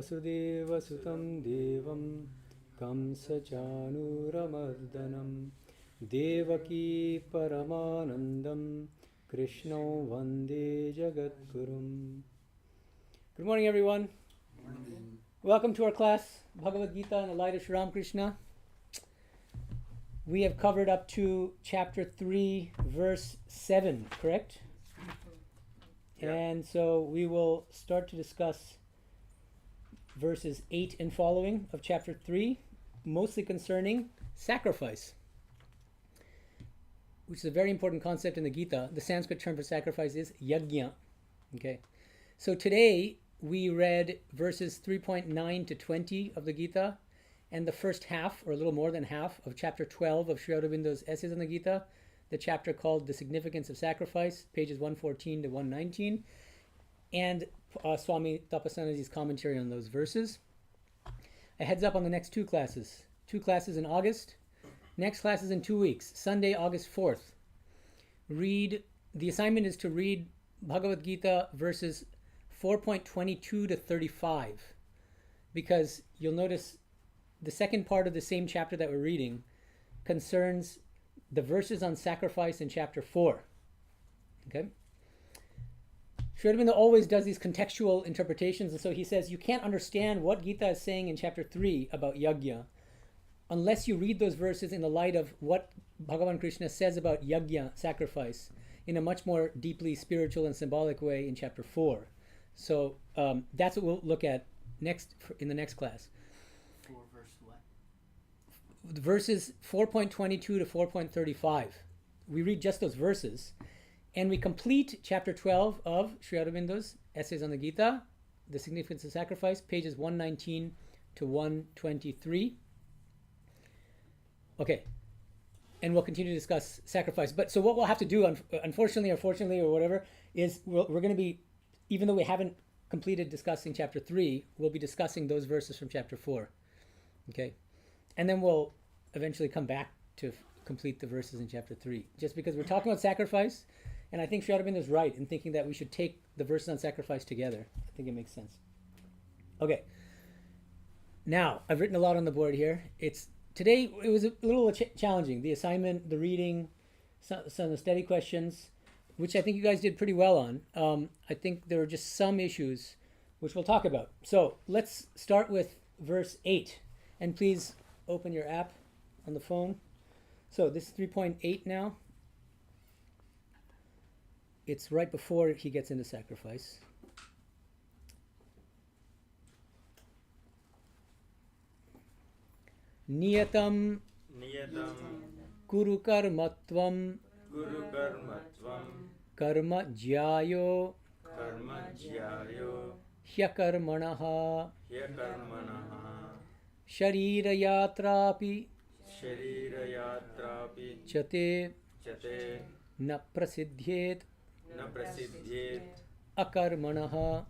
Vasudevasutam Devam Kamsachanuramardanam Devaki Paramanandam Krishno Vande Jagadgurum. Good morning, everyone. Morning. Welcome to our class, Bhagavad Gita in the light of Sri Ramakrishna. We have covered up to chapter 3, verse 7, correct? Yeah. And so we will start to discuss verses 8 and following of chapter 3, mostly concerning sacrifice, which is a very important concept in the Gita. The Sanskrit term for sacrifice is yajna. Okay, so today we read verses 3.9 to 20 of the Gita and the first half, or a little more than half, of chapter 12 of Sri Aurobindo's Essays on the Gita, the chapter called The Significance of Sacrifice, pages 114 to 119, and Swami Tapasyananda's commentary on those verses. A heads up on the next two classes in August. Next class is in 2 weeks, Sunday, August 4th. The assignment is to read Bhagavad Gita verses 4.22 to 35, because you'll notice the second part of the same chapter that we're reading concerns the verses on sacrifice in chapter 4. Okay? Sri Aurobindo always does these contextual interpretations, and so he says you can't understand what Gita is saying in chapter 3 about yajna unless you read those verses in the light of what Bhagavan Krishna says about yajna, sacrifice, in a much more deeply spiritual and symbolic way in chapter 4. So that's what we'll look at in the next class. 4 verse what? Verses 4.22 to 4.35. We read just those verses, and we complete chapter 12 of Sri Aurobindo's Essays on the Gita, The Significance of Sacrifice, pages 119 to 123. Okay, and we'll continue to discuss sacrifice. But so what we'll have to do, unfortunately or fortunately or whatever, is we're going to be, even though we haven't completed discussing chapter 3, we'll be discussing those verses from chapter 4. Okay, and then we'll eventually come back to complete the verses in chapter 3, just because we're talking about sacrifice, and I think Sri Aurobindo is right in thinking that we should take the verses on sacrifice together. I think it makes sense. Okay, now I've written a lot on the board here. Today it was a little challenging, the assignment, the reading, some of the study questions, which I think you guys did pretty well on. I think there are just some issues which we'll talk about. So let's start with verse 8. And please open your app on the phone. So this is 3.8 now. It's right before he gets into sacrifice. Niyatam kuru karmatvam karma jyayo hyakarmanaha sharira yatrapi chate na prasiddhyet akarmanaha.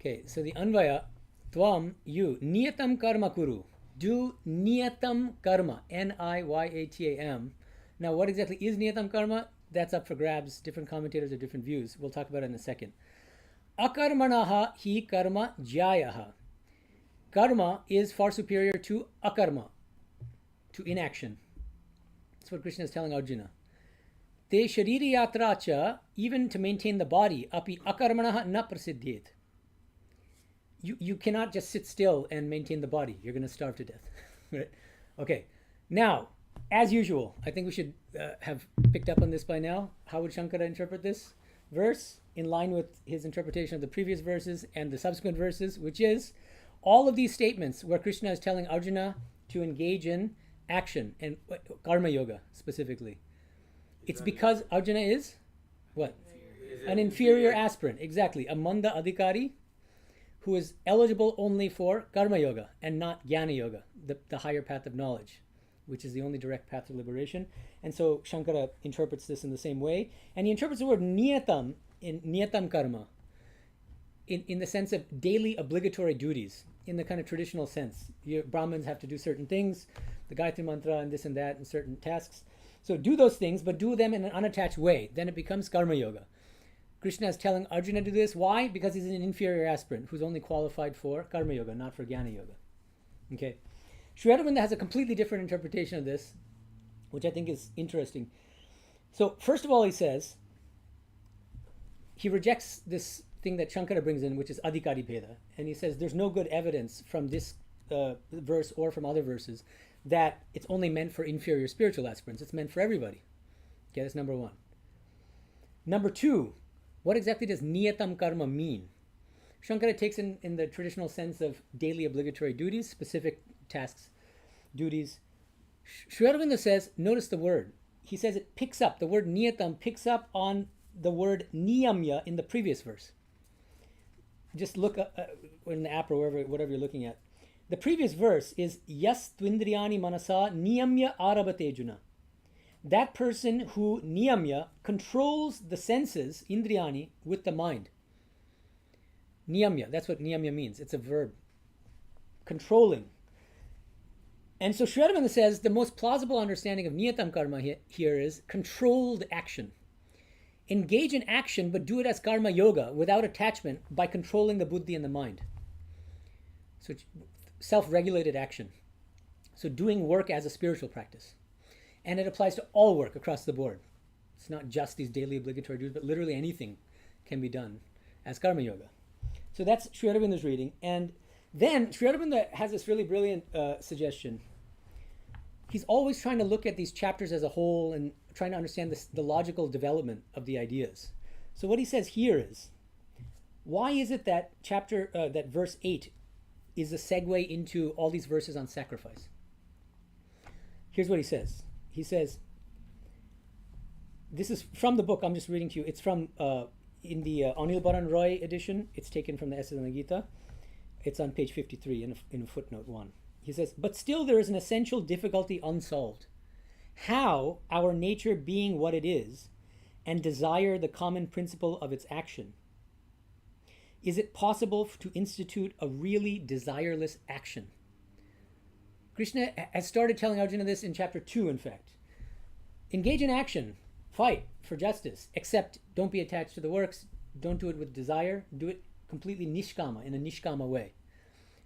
Okay, so the Anvaya, Tvam, you, niyatam karma kuru. Do niyatam karma, N-I-Y-A-T-A-M. Now, what exactly is niyatam karma? That's up for grabs. Different commentators have different views. We'll talk about it in a second. Akarmanaha hi karma jayaha. Karma is far superior to akarma, to inaction. That's what Krishna is telling Arjuna. Te shariri yatra cha, even to maintain the body, api akarmanaha na prasiddhyet. You cannot just sit still and maintain the body. You're going to starve to death. Right? Okay. Now, as usual, I think we should have picked up on this by now. How would Śaṅkara interpret this verse in line with his interpretation of the previous verses and the subsequent verses, which is all of these statements where Krishna is telling Arjuna to engage in action and karma yoga specifically. It's because Arjuna is what? An inferior aspirant. Exactly. A manda adhikari who is eligible only for karma yoga and not jnana yoga, the higher path of knowledge, which is the only direct path to liberation. And so Śaṅkara interprets this in the same way. And he interprets the word niyatam in niyatam karma in the sense of daily obligatory duties, in the kind of traditional sense. Brahmins have to do certain things, the Gayatri Mantra and this and that, and certain tasks. So do those things, but do them in an unattached way. Then it becomes karma yoga. Krishna is telling Arjuna to do this. Why? Because he's an inferior aspirant who's only qualified for Karma Yoga, not for Jnana Yoga. Okay. Sri Aurobindo has a completely different interpretation of this, which I think is interesting. So, first of all, he says, he rejects this thing that Śaṅkara brings in, which is Adhikari Bheda. And he says there's no good evidence from this verse or from other verses that it's only meant for inferior spiritual aspirants. It's meant for everybody. Okay, that's number one. Number two, what exactly does niyatam karma mean? Śaṅkara takes in the traditional sense of daily obligatory duties, specific tasks, duties. Sri Aurobindo says, notice the word. He says it picks up, the word niyatam picks up on the word niyamya in the previous verse. Just look in the app or whatever you're looking at. The previous verse is Yas Twindriyani Manasa Niyamya Arabatejuna. That person who niyamya controls the senses, indriyani, with the mind. Niyamya, that's what niyamya means. It's a verb. Controlling. And so Sri Aurobindo says the most plausible understanding of niyatam karma here is controlled action. Engage in action, but do it as karma yoga, without attachment, by controlling the buddhi and the mind. So self-regulated action. So doing work as a spiritual practice. And it applies to all work across the board. It's not just these daily obligatory duties, but literally anything can be done as karma yoga. So that's Sri Aurobindo's reading. And then Sri Aurobindo has this really brilliant suggestion. He's always trying to look at these chapters as a whole and trying to understand the logical development of the ideas. So what he says here is, why is it that that verse 8 is a segue into all these verses on sacrifice? Here's what he says. He says, this is from the book I'm just reading to you. It's from, in the Anil Baran Roy edition. It's taken from the Essays on the Gita. It's on page 53 in footnote 1. He says, but still there is an essential difficulty unsolved. How, our nature being what it is, and desire the common principle of its action, is it possible to institute a really desireless action? Krishna has started telling Arjuna this in chapter 2, in fact. Engage in action, fight for justice, except don't be attached to the works, don't do it with desire, do it completely nishkama, in a nishkama way.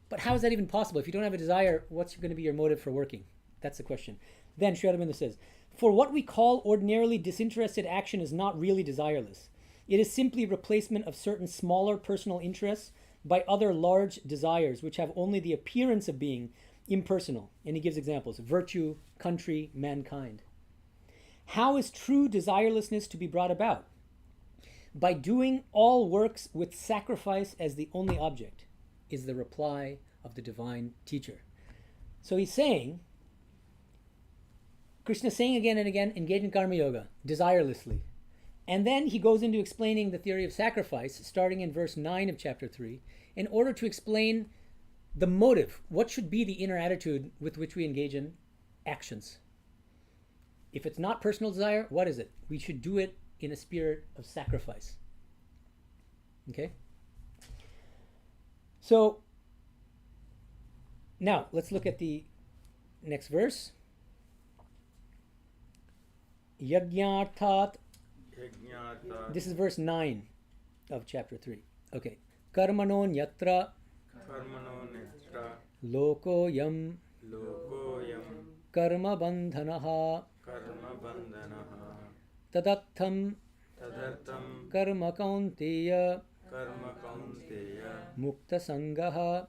But how is that even possible? If you don't have a desire, what's going to be your motive for working? That's the question. Then Sri Aurobindo says, for what we call ordinarily disinterested action is not really desireless. It is simply replacement of certain smaller personal interests by other large desires which have only the appearance of being impersonal. And he gives examples: virtue, country, mankind. How is true desirelessness to be brought about? By doing all works with sacrifice as the only object, is the reply of the divine teacher. So he's saying, Krishna's saying again and again, engage in karma yoga, desirelessly. And then he goes into explaining the theory of sacrifice, starting in verse 9 of chapter 3, in order to explain the motive. What should be the inner attitude with which we engage in actions? If it's not personal desire, what is it? We should do it in a spirit of sacrifice. Okay? So, now let's look at the next verse. Yajñārtāt. This is verse 9 of chapter 3. Okay. Karmano nyatra loko yam karma bandhanaha tadattham karma kaunteya mukta sangaha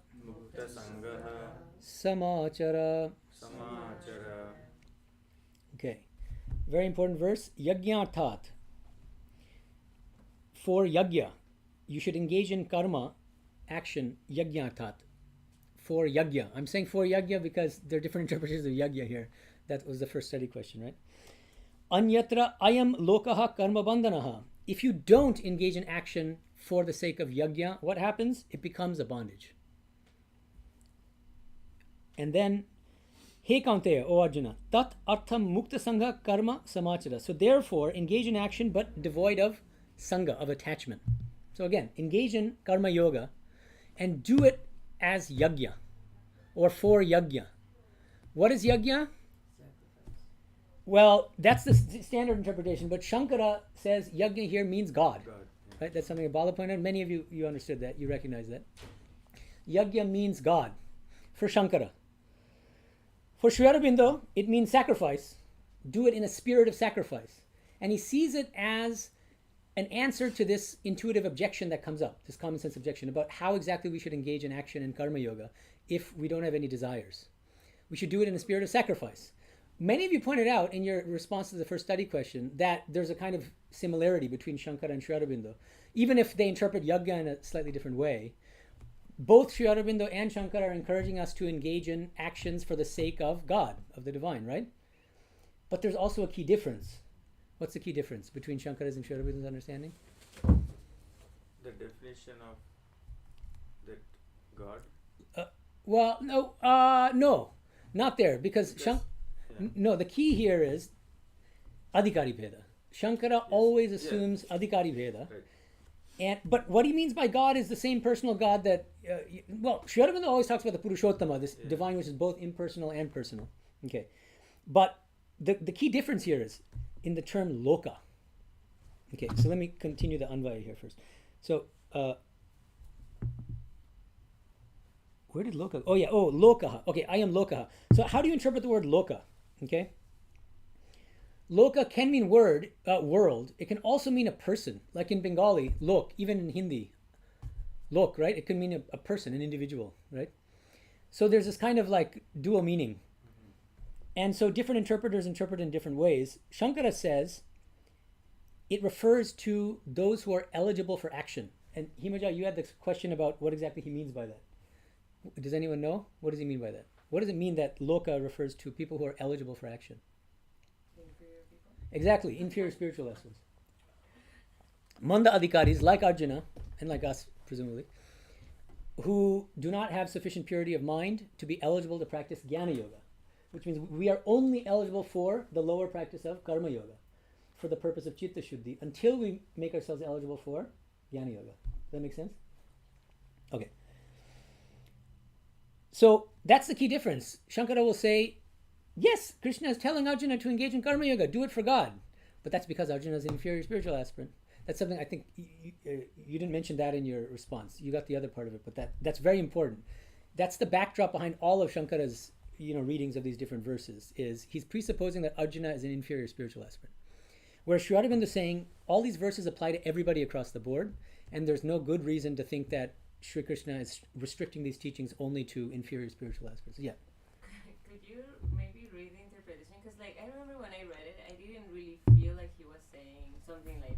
samācara. Okay. Very important verse. Yajñārtāt. For yajna, you should engage in karma, action, yajñārtāt. For yajna. I'm saying for yajna because there are different interpretations of yajna here. That was the first study question, right? Anyatra ayam lokaha karma bandhanaha. If you don't engage in action for the sake of yajna, what happens? It becomes a bondage. And then, He Kaunteya, O Arjuna, tat artham mukta sangha karma samācara. So therefore, engage in action but devoid of sangha, of attachment. So again, engage in karma yoga and do it as yajna or for yajna. What is yajna? Well, that's the standard interpretation, but Śaṅkara says yajna here means God. right? That's something that Bala pointed out. Many of you understood that. You recognize that. Yajna means God for Śaṅkara. For Sri Aurobindo, it means sacrifice. Do it in a spirit of sacrifice. And he sees it as an answer to this intuitive objection that comes up, this common sense objection about how exactly we should engage in action in karma yoga if we don't have any desires. We should do it in a spirit of sacrifice. Many of you pointed out in your response to the first study question that there's a kind of similarity between Śaṅkara and Sri Aurobindo. Even if they interpret yajna in a slightly different way, both Sri Aurobindo and Śaṅkara are encouraging us to engage in actions for the sake of God, of the divine, right? But there's also a key difference. What's the key difference between Śaṅkara's and Sri Aurobindo's understanding? The definition of that God? No, not there, because no, the key here is adhikari bheda. Śaṅkara always assumes adhikari bheda. Right. But what he means by God is the same personal God that, Sri Aurobindo always talks about the Purushottama, this divine which is both impersonal and personal. Okay, but the key difference here is in the term loka. Okay, so let me continue the Anvaya here first. So, where did loka? Lokaha. Okay, I am lokaha. So how do you interpret the word loka? Okay. Loka can mean world. It can also mean a person, like in Bengali, lok, even in Hindi, lok, right? It can mean a person, an individual, right? So there's this kind of like dual meaning. And so different interpreters interpret in different ways. Śaṅkara says it refers to those who are eligible for action. And Himaja, you had this question about what exactly he means by that. Does anyone know? What does he mean by that? What does it mean that loka refers to people who are eligible for action? Inferior people. Exactly, inferior spiritual essence. Manda adhikaris, like Arjuna, and like us, presumably, who do not have sufficient purity of mind to be eligible to practice jnana yoga, which means we are only eligible for the lower practice of karma yoga, for the purpose of chitta shuddhi, until we make ourselves eligible for jnana yoga. Does that make sense? Okay. So that's the key difference. Śaṅkara will say, yes, Krishna is telling Arjuna to engage in karma yoga, do it for God. But that's because Arjuna is an inferior spiritual aspirant. That's something I think you didn't mention that in your response. You got the other part of it, but that's very important. That's the backdrop behind all of Śaṅkara's readings of these different verses, is he's presupposing that Arjuna is an inferior spiritual aspirant. Whereas Sri Aurobindo is saying all these verses apply to everybody across the board, and there's no good reason to think that Sri Krishna is restricting these teachings only to inferior spiritual aspirants. Yeah. Could you maybe read the interpretation? Because I remember when I read it, I didn't really feel like he was saying something like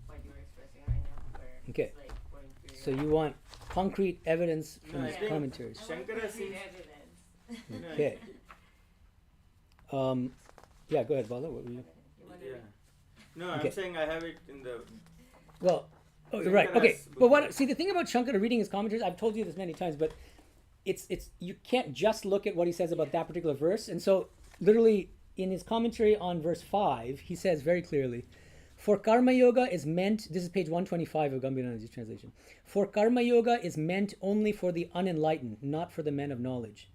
what you're expressing right now, where Okay. it's like for inferior. So you want concrete evidence from No, his I think- commentaries. I want Śaṅkara concrete seems- evidence. Okay. Yeah, go ahead, Bala. What were you? You wanna Yeah. read? No, Okay. I'm saying I have it in the. Well, Śaṅkara's right. Okay. book. But what? See, the thing about Śaṅkara reading his commentaries, I've told you this many times, but it's you can't just look at what he says about that particular verse. And so, literally, in his commentary on verse 5, he says very clearly, for karma yoga is meant, this is page 125 of Gambhiranandaji's translation, for karma yoga is meant only for the unenlightened, not for the men of knowledge.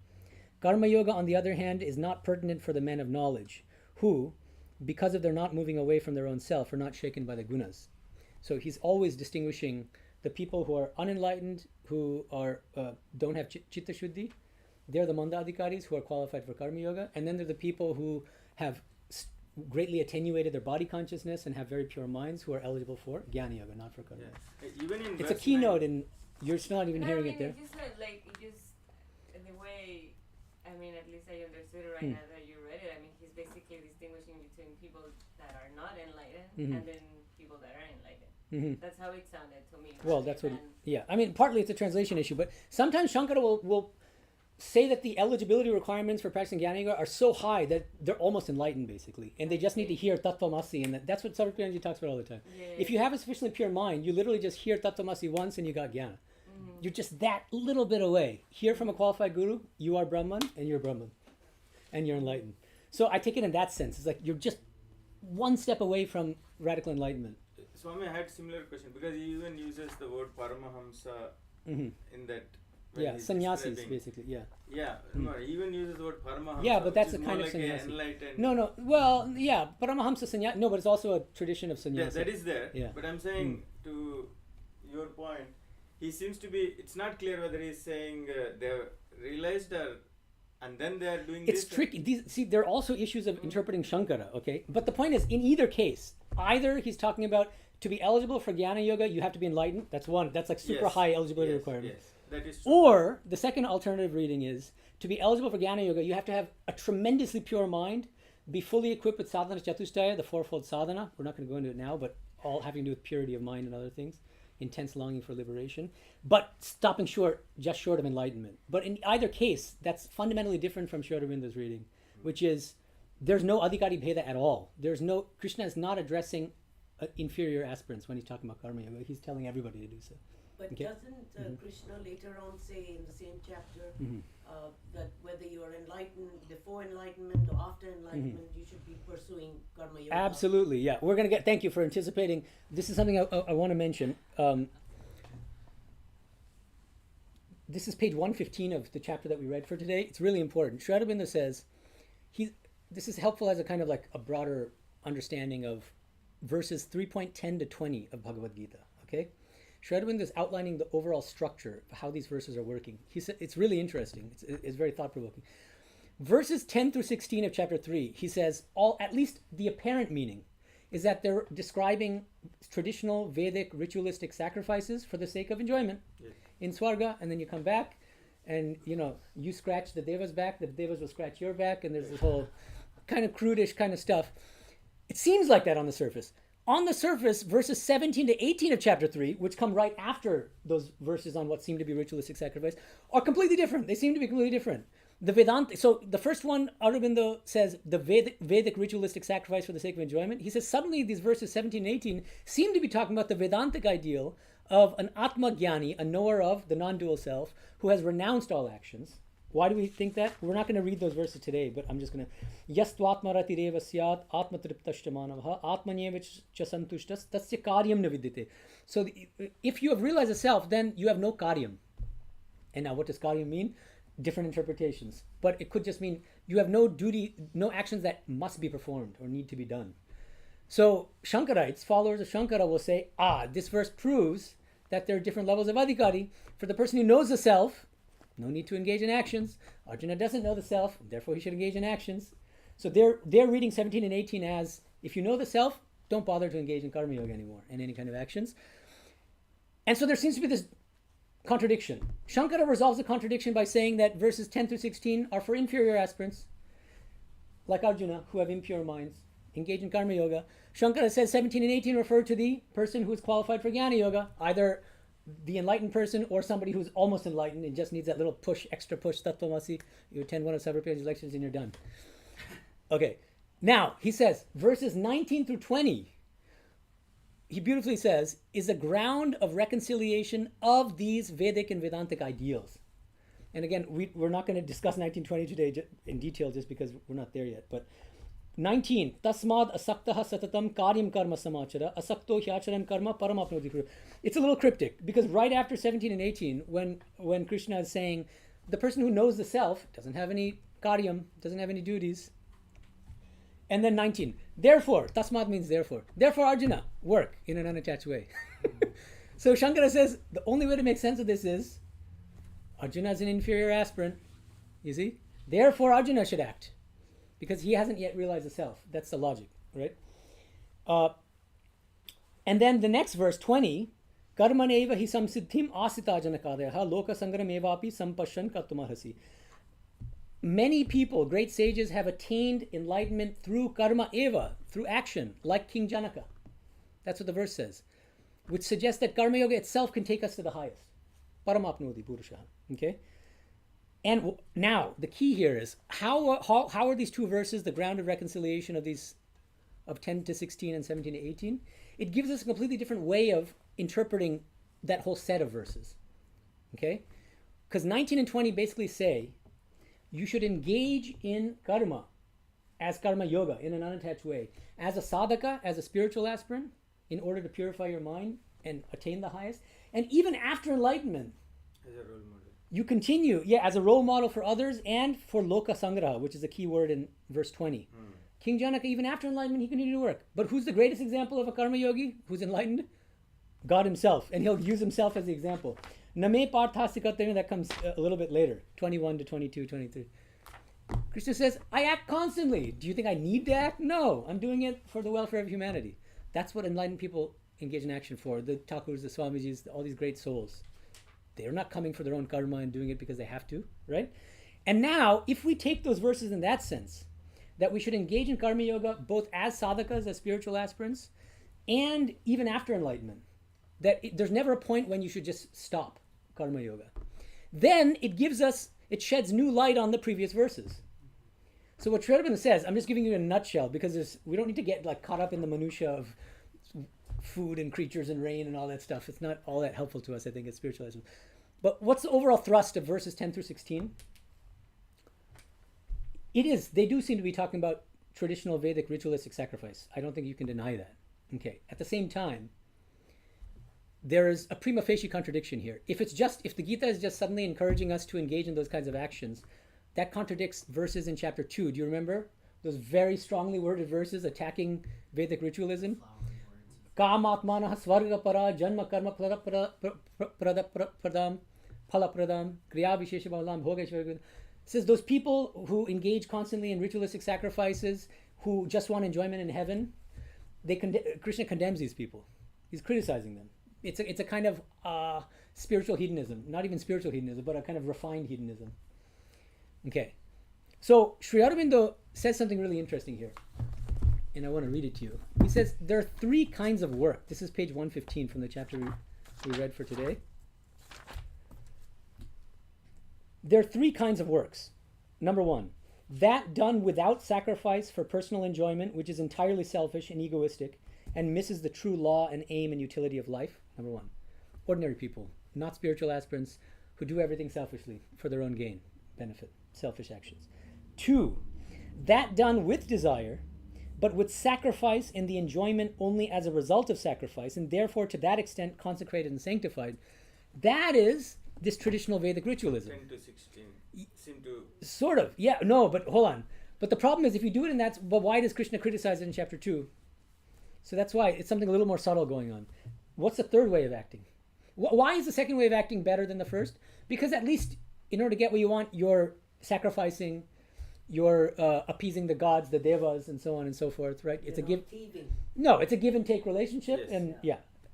Karma yoga, on the other hand, is not pertinent for the men of knowledge, who, because of their not moving away from their own self, are not shaken by the gunas. So he's always distinguishing the people who are unenlightened, who are don't have chitta shuddhi. They're the manda adhikaris who are qualified for karma yoga, and then they're the people who have greatly attenuated their body consciousness and have very pure minds, who are eligible for jnana yoga, not for karma Yeah. yoga. Even in It's a verse keynote, 9, and you're still not even No, hearing I mean, it there. It just in the way, I mean, at least I understood it right Hmm. now that you read it. I mean, he's basically distinguishing between people that are not enlightened Mhm. and then people that are enlightened. Hmm. That's how it sounded to me. Well, rather that's what. than- Yeah, I mean, partly it's a translation issue, but sometimes Śaṅkara will say that the eligibility requirements for practicing jnana yoga are so high that they're almost enlightened, basically, and they just need to hear tattvamasi, and that's what Sarvapyanji talks about all the time. Yeah. If you have a sufficiently pure mind, you literally just hear tattvamasi once and you got jnana. Mhm. You're just that little bit away. Hear from a qualified guru, you are Brahman, and you're Brahman, and you're enlightened. So I take it in that sense. It's like you're just one step away from radical enlightenment. Swami had similar question because he even uses the word Paramahamsa Hmm. in that when Yeah, he's sannyasis describing- basically. Yeah. Yeah, no, he even uses the word paramahamsa. Yeah, but that's which a is kind more of like sannyasi. an enlightened. No. Well, yeah, Paramahamsa sannyasa. No, but it's also a tradition of sannyasa. That is there. Yeah. But I'm saying to your point, he seems to be. It's not clear whether he's saying they've realized and then they are doing It's this. tricky. There are also issues of interpreting Śaṅkara, okay? But the point is, in either case, either he's talking about to be eligible for Jnana Yoga, you have to be enlightened. That's one. That's like super Yes, high eligibility yes, requirement. Yes, that is true. Or the second alternative reading is to be eligible for Jnana Yoga, you have to have a tremendously pure mind, be fully equipped with sadhana chatushtaya, the fourfold sadhana. We're not going to go into it now, but all having to do with purity of mind and other things, intense longing for liberation, but stopping short, just short of enlightenment. But in either case, that's fundamentally different from Sri Aurobindo's reading, which is there's no adhikari bheda at all. Krishna is not addressing inferior aspirants when he's talking about karma yoga. He's telling everybody to do so. But Okay. doesn't Krishna later on say in the same chapter that whether you're enlightened before enlightenment or after enlightenment, you should be pursuing karma yoga? Absolutely, yeah. We're going to get, thank you for anticipating. This is something I want to mention. This is page 115 of the chapter that we read for today. It's really important. Sri Aurobindo says, this is helpful as a kind of like a broader understanding of verses 3.10 to 20 of Bhagavad Gita, okay? Sri Aurobindo is outlining the overall structure of how these verses are working. He said it's really interesting. It's very thought-provoking. Verses 10 through 16 of chapter 3, he says, at least the apparent meaning is that they're describing traditional Vedic ritualistic sacrifices for the sake of enjoyment in Swarga, and then you come back and, you scratch the Devas back, the Devas will scratch your back, and there's this whole kind of crudish kind of stuff. It seems like that on the surface. On the surface, verses 17 to 18 of chapter 3, which come right after those verses on what seem to be ritualistic sacrifice, are completely different. They seem to be completely different. The Vedanta, so the first one, Aurobindo says the Vedic ritualistic sacrifice for the sake of enjoyment. He says suddenly these verses 17 and 18 seem to be talking about the Vedantic ideal of an Atma Jnani, a knower of the non-dual self, who has renounced all actions. Why do we think that? We're not going to read those verses today, but I'm just going to... Yastvatma ratireva syat atma triptashta manavaha atmanyeva cha santushtas tasya karyam na vidyate. So if you have realized a self, then you have no karyam. And now what does karyam mean? Different interpretations. But it could just mean you have no duty, no actions that must be performed or need to be done. So Śaṅkarites, followers of Śaṅkara, will say, this verse proves that there are different levels of adhikari. For the person who knows the self, no need to engage in actions. Arjuna doesn't know the self, therefore he should engage in actions. So they're reading 17 and 18 as, if you know the self, don't bother to engage in karma yoga anymore and any kind of actions. And so there seems to be this contradiction. Śaṅkara resolves the contradiction by saying that verses 10 through 16 are for inferior aspirants, like Arjuna, who have impure minds, engage in karma yoga. Śaṅkara says 17 and 18 refer to the person who is qualified for jnana yoga, either the enlightened person or somebody who's almost enlightened and just needs that little push, extra push, tattvamasi. You attend one of Sarvapyaji's lectures and you're done. Okay, now he says verses 19 through 20, he beautifully says, is a ground of reconciliation of these Vedic and Vedantic ideals. And again, we're not going to discuss 1920 today in detail just because we're not there yet. But 19, tasmad asaktaha satatam karyam karma samachara asakto hyacharan karma paramapnodikru. It's a little cryptic because right after 17 and 18, when Krishna is saying the person who knows the self doesn't have any karyam, doesn't have any duties. And then 19, therefore, tasmad means therefore. Therefore, Arjuna, work in an unattached way. So Śaṅkara says the only way to make sense of this is Arjuna is an inferior aspirant, you see? Therefore, Arjuna should act because he hasn't yet realized the self. That's the logic, right? And then the next verse, 20, karmaneva hi samsiddhim asita janakadeha loka sangramevapi sampashyan kartumarhasi. Many people, great sages, have attained enlightenment through karma eva, through action, like King Janaka. That's what the verse says, which suggests that karma yoga itself can take us to the highest. Paramapnodi purusha. Okay? And now, the key here is, how are these two verses the ground of reconciliation of these, of 10 to 16 and 17 to 18? It gives us a completely different way of interpreting that whole set of verses. Okay? Because 19 and 20 basically say, you should engage in karma, as karma yoga, in an unattached way, as a sadhaka, as a spiritual aspirant, in order to purify your mind and attain the highest. And even after enlightenment, As a role model. you continue, as a role model for others and for loka sangraha, which is a key word in verse 20. King Janaka, even after enlightenment, he continued to work. But who's the greatest example of a karma yogi who's enlightened? God himself, and he'll use himself as the example. Name parthasikatena, that comes a little bit later, 21 to 22, 23. Krishna says, I act constantly. Do you think I need to act? No, I'm doing it for the welfare of humanity. That's what enlightened people engage in action for. The Thakurs, the Swamijis, all these great souls. They're not coming for their own karma and doing it because they have to, right? And now, if we take those verses in that sense, that we should engage in karma yoga both as sadhakas, as spiritual aspirants, and even after enlightenment, that there's never a point when you should just stop karma yoga. Then it sheds new light on the previous verses. So what Sri Aurobindo says, I'm just giving you a nutshell because we don't need to get like caught up in the minutiae of food and creatures and rain and all that stuff. It's not all that helpful to us, I think, as spiritualism. But what's the overall thrust of verses 10 through 16? They do seem to be talking about traditional Vedic ritualistic sacrifice. I don't think you can deny that. Okay. At the same time, there is a prima facie contradiction here. If the Gita is just suddenly encouraging us to engage in those kinds of actions, that contradicts verses in chapter 2. Do you remember those very strongly worded verses attacking Vedic ritualism? Kamatmana svarga para janma karma pradam phala pradam kriya vishesha bhalam bhogeshwar. It says those people who engage constantly in ritualistic sacrifices, who just want enjoyment in heaven, Krishna condemns these people. He's criticizing them. It's a kind of spiritual hedonism, not even spiritual hedonism, but a kind of refined hedonism. Okay, so Sri Aurobindo says something really interesting here, and I want to read it to you. He says there are three kinds of work. This is page 115 from the chapter we read for today. There are three kinds of works. Number one, that done without sacrifice for personal enjoyment, which is entirely selfish and egoistic, and misses the true law and aim and utility of life. Number one, ordinary people, not spiritual aspirants, who do everything selfishly for their own gain, benefit, selfish actions. Two, that done with desire, but with sacrifice and the enjoyment only as a result of sacrifice, and therefore to that extent consecrated and sanctified. That is this traditional Vedic ritualism. 10 to 16 seem to... Sort of, yeah, no, but hold on. But the problem is if you do it in that, but why does Krishna criticize it in chapter 2? So that's why it's something a little more subtle going on. What's the third way of acting? Why is the second way of acting better than the first? Because at least in order to get what you want, you're sacrificing, you're appeasing the gods, the devas, and so on and so forth, right? It's a give. Thieving. No, it's a give and take relationship, Yes. and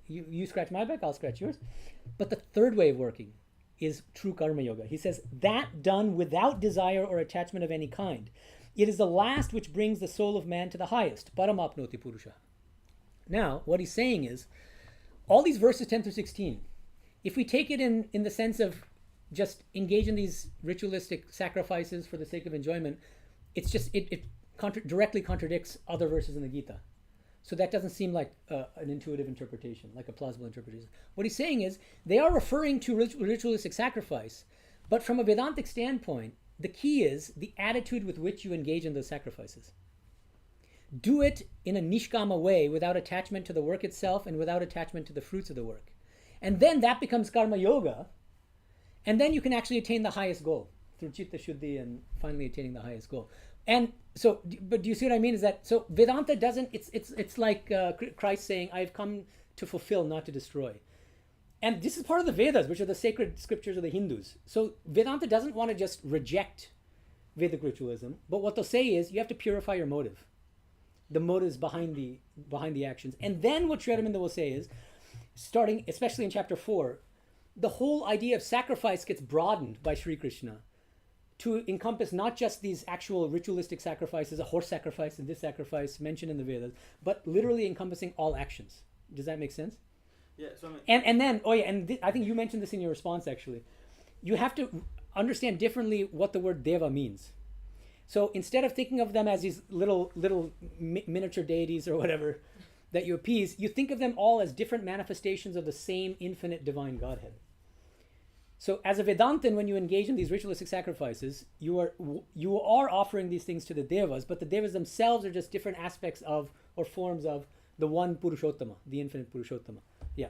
you scratch my back, I'll scratch yours. But the third way of working is true karma yoga. He says that done without desire or attachment of any kind. It is the last which brings the soul of man to the highest. Paramapnoti purusha. Now, what he's saying is, all these verses 10 through 16, if we take it in the sense of just engage in these ritualistic sacrifices for the sake of enjoyment, it directly contradicts other verses in the Gita. So that doesn't seem like an intuitive interpretation, like a plausible interpretation. What he's saying is, they are referring to ritualistic sacrifice, but from a Vedantic standpoint, the key is the attitude with which you engage in those sacrifices. Do it in a nishkama way without attachment to the work itself and without attachment to the fruits of the work. And then that becomes karma yoga, and then you can actually attain the highest goal through chitta shuddhi and finally attaining the highest goal. And so, but do you see what I mean? Is that, so Vedanta doesn't, it's like Christ saying, I've come to fulfill, not to destroy. And this is part of the Vedas, which are the sacred scriptures of the Hindus. So Vedanta doesn't want to just reject Vedic ritualism, but what they'll say is, you have to purify your motive. The motives behind the actions. And then what Sri Aurobindo will say is, starting especially in chapter 4, the whole idea of sacrifice gets broadened by Sri Krishna to encompass not just these actual ritualistic sacrifices, a horse sacrifice and this sacrifice mentioned in the Vedas, but literally encompassing all actions. Does that make sense? Yeah, so And then, I think you mentioned this in your response actually. You have to understand differently what the word deva means. So instead of thinking of them as these little miniature deities or whatever that you appease, you think of them all as different manifestations of the same infinite divine Godhead. So as a Vedantin, when you engage in these ritualistic sacrifices, you are offering these things to the devas, but the devas themselves are just different aspects of or forms of the one Purushottama, the infinite Purushottama. Yeah.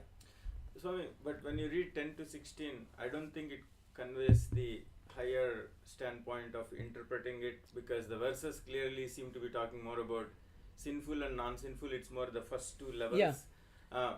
Swami, but when you read 10 to 16, I don't think it conveys the higher standpoint of interpreting it, because the verses clearly seem to be talking more about sinful and non-sinful. It's more the first two levels. Yeah.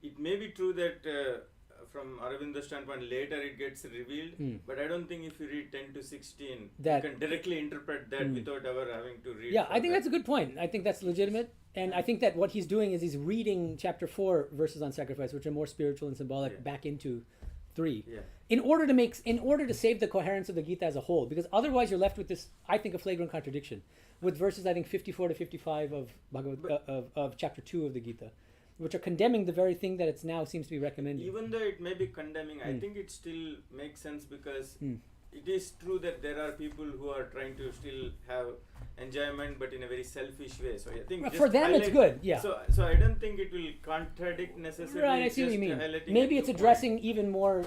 It may be true that from Aurobindo's standpoint later it gets revealed, but I don't think if you read 10 to 16 That- you can directly interpret that without ever having to read. Yeah, I think further. that's a good point. I think that's legitimate. And I think that what he's doing is he's reading chapter 4 verses on sacrifice, which are more spiritual and symbolic, Yeah. back into 3. Yeah. In order to save the coherence of the Gita as a whole, because otherwise you're left with this, I think, a flagrant contradiction with verses, I think, 54 to 55 of of chapter 2 of the Gita, which are condemning the very thing that it's now seems to be recommending. Even though it may be condemning, I think it still makes sense, because it is true that there are people who are trying to still have enjoyment, but in a very selfish way. So I think Well, just for them it's highlight- good, yeah. So I don't think it will contradict necessarily. Right, I see what you just mean. highlighting Maybe a it's new addressing even more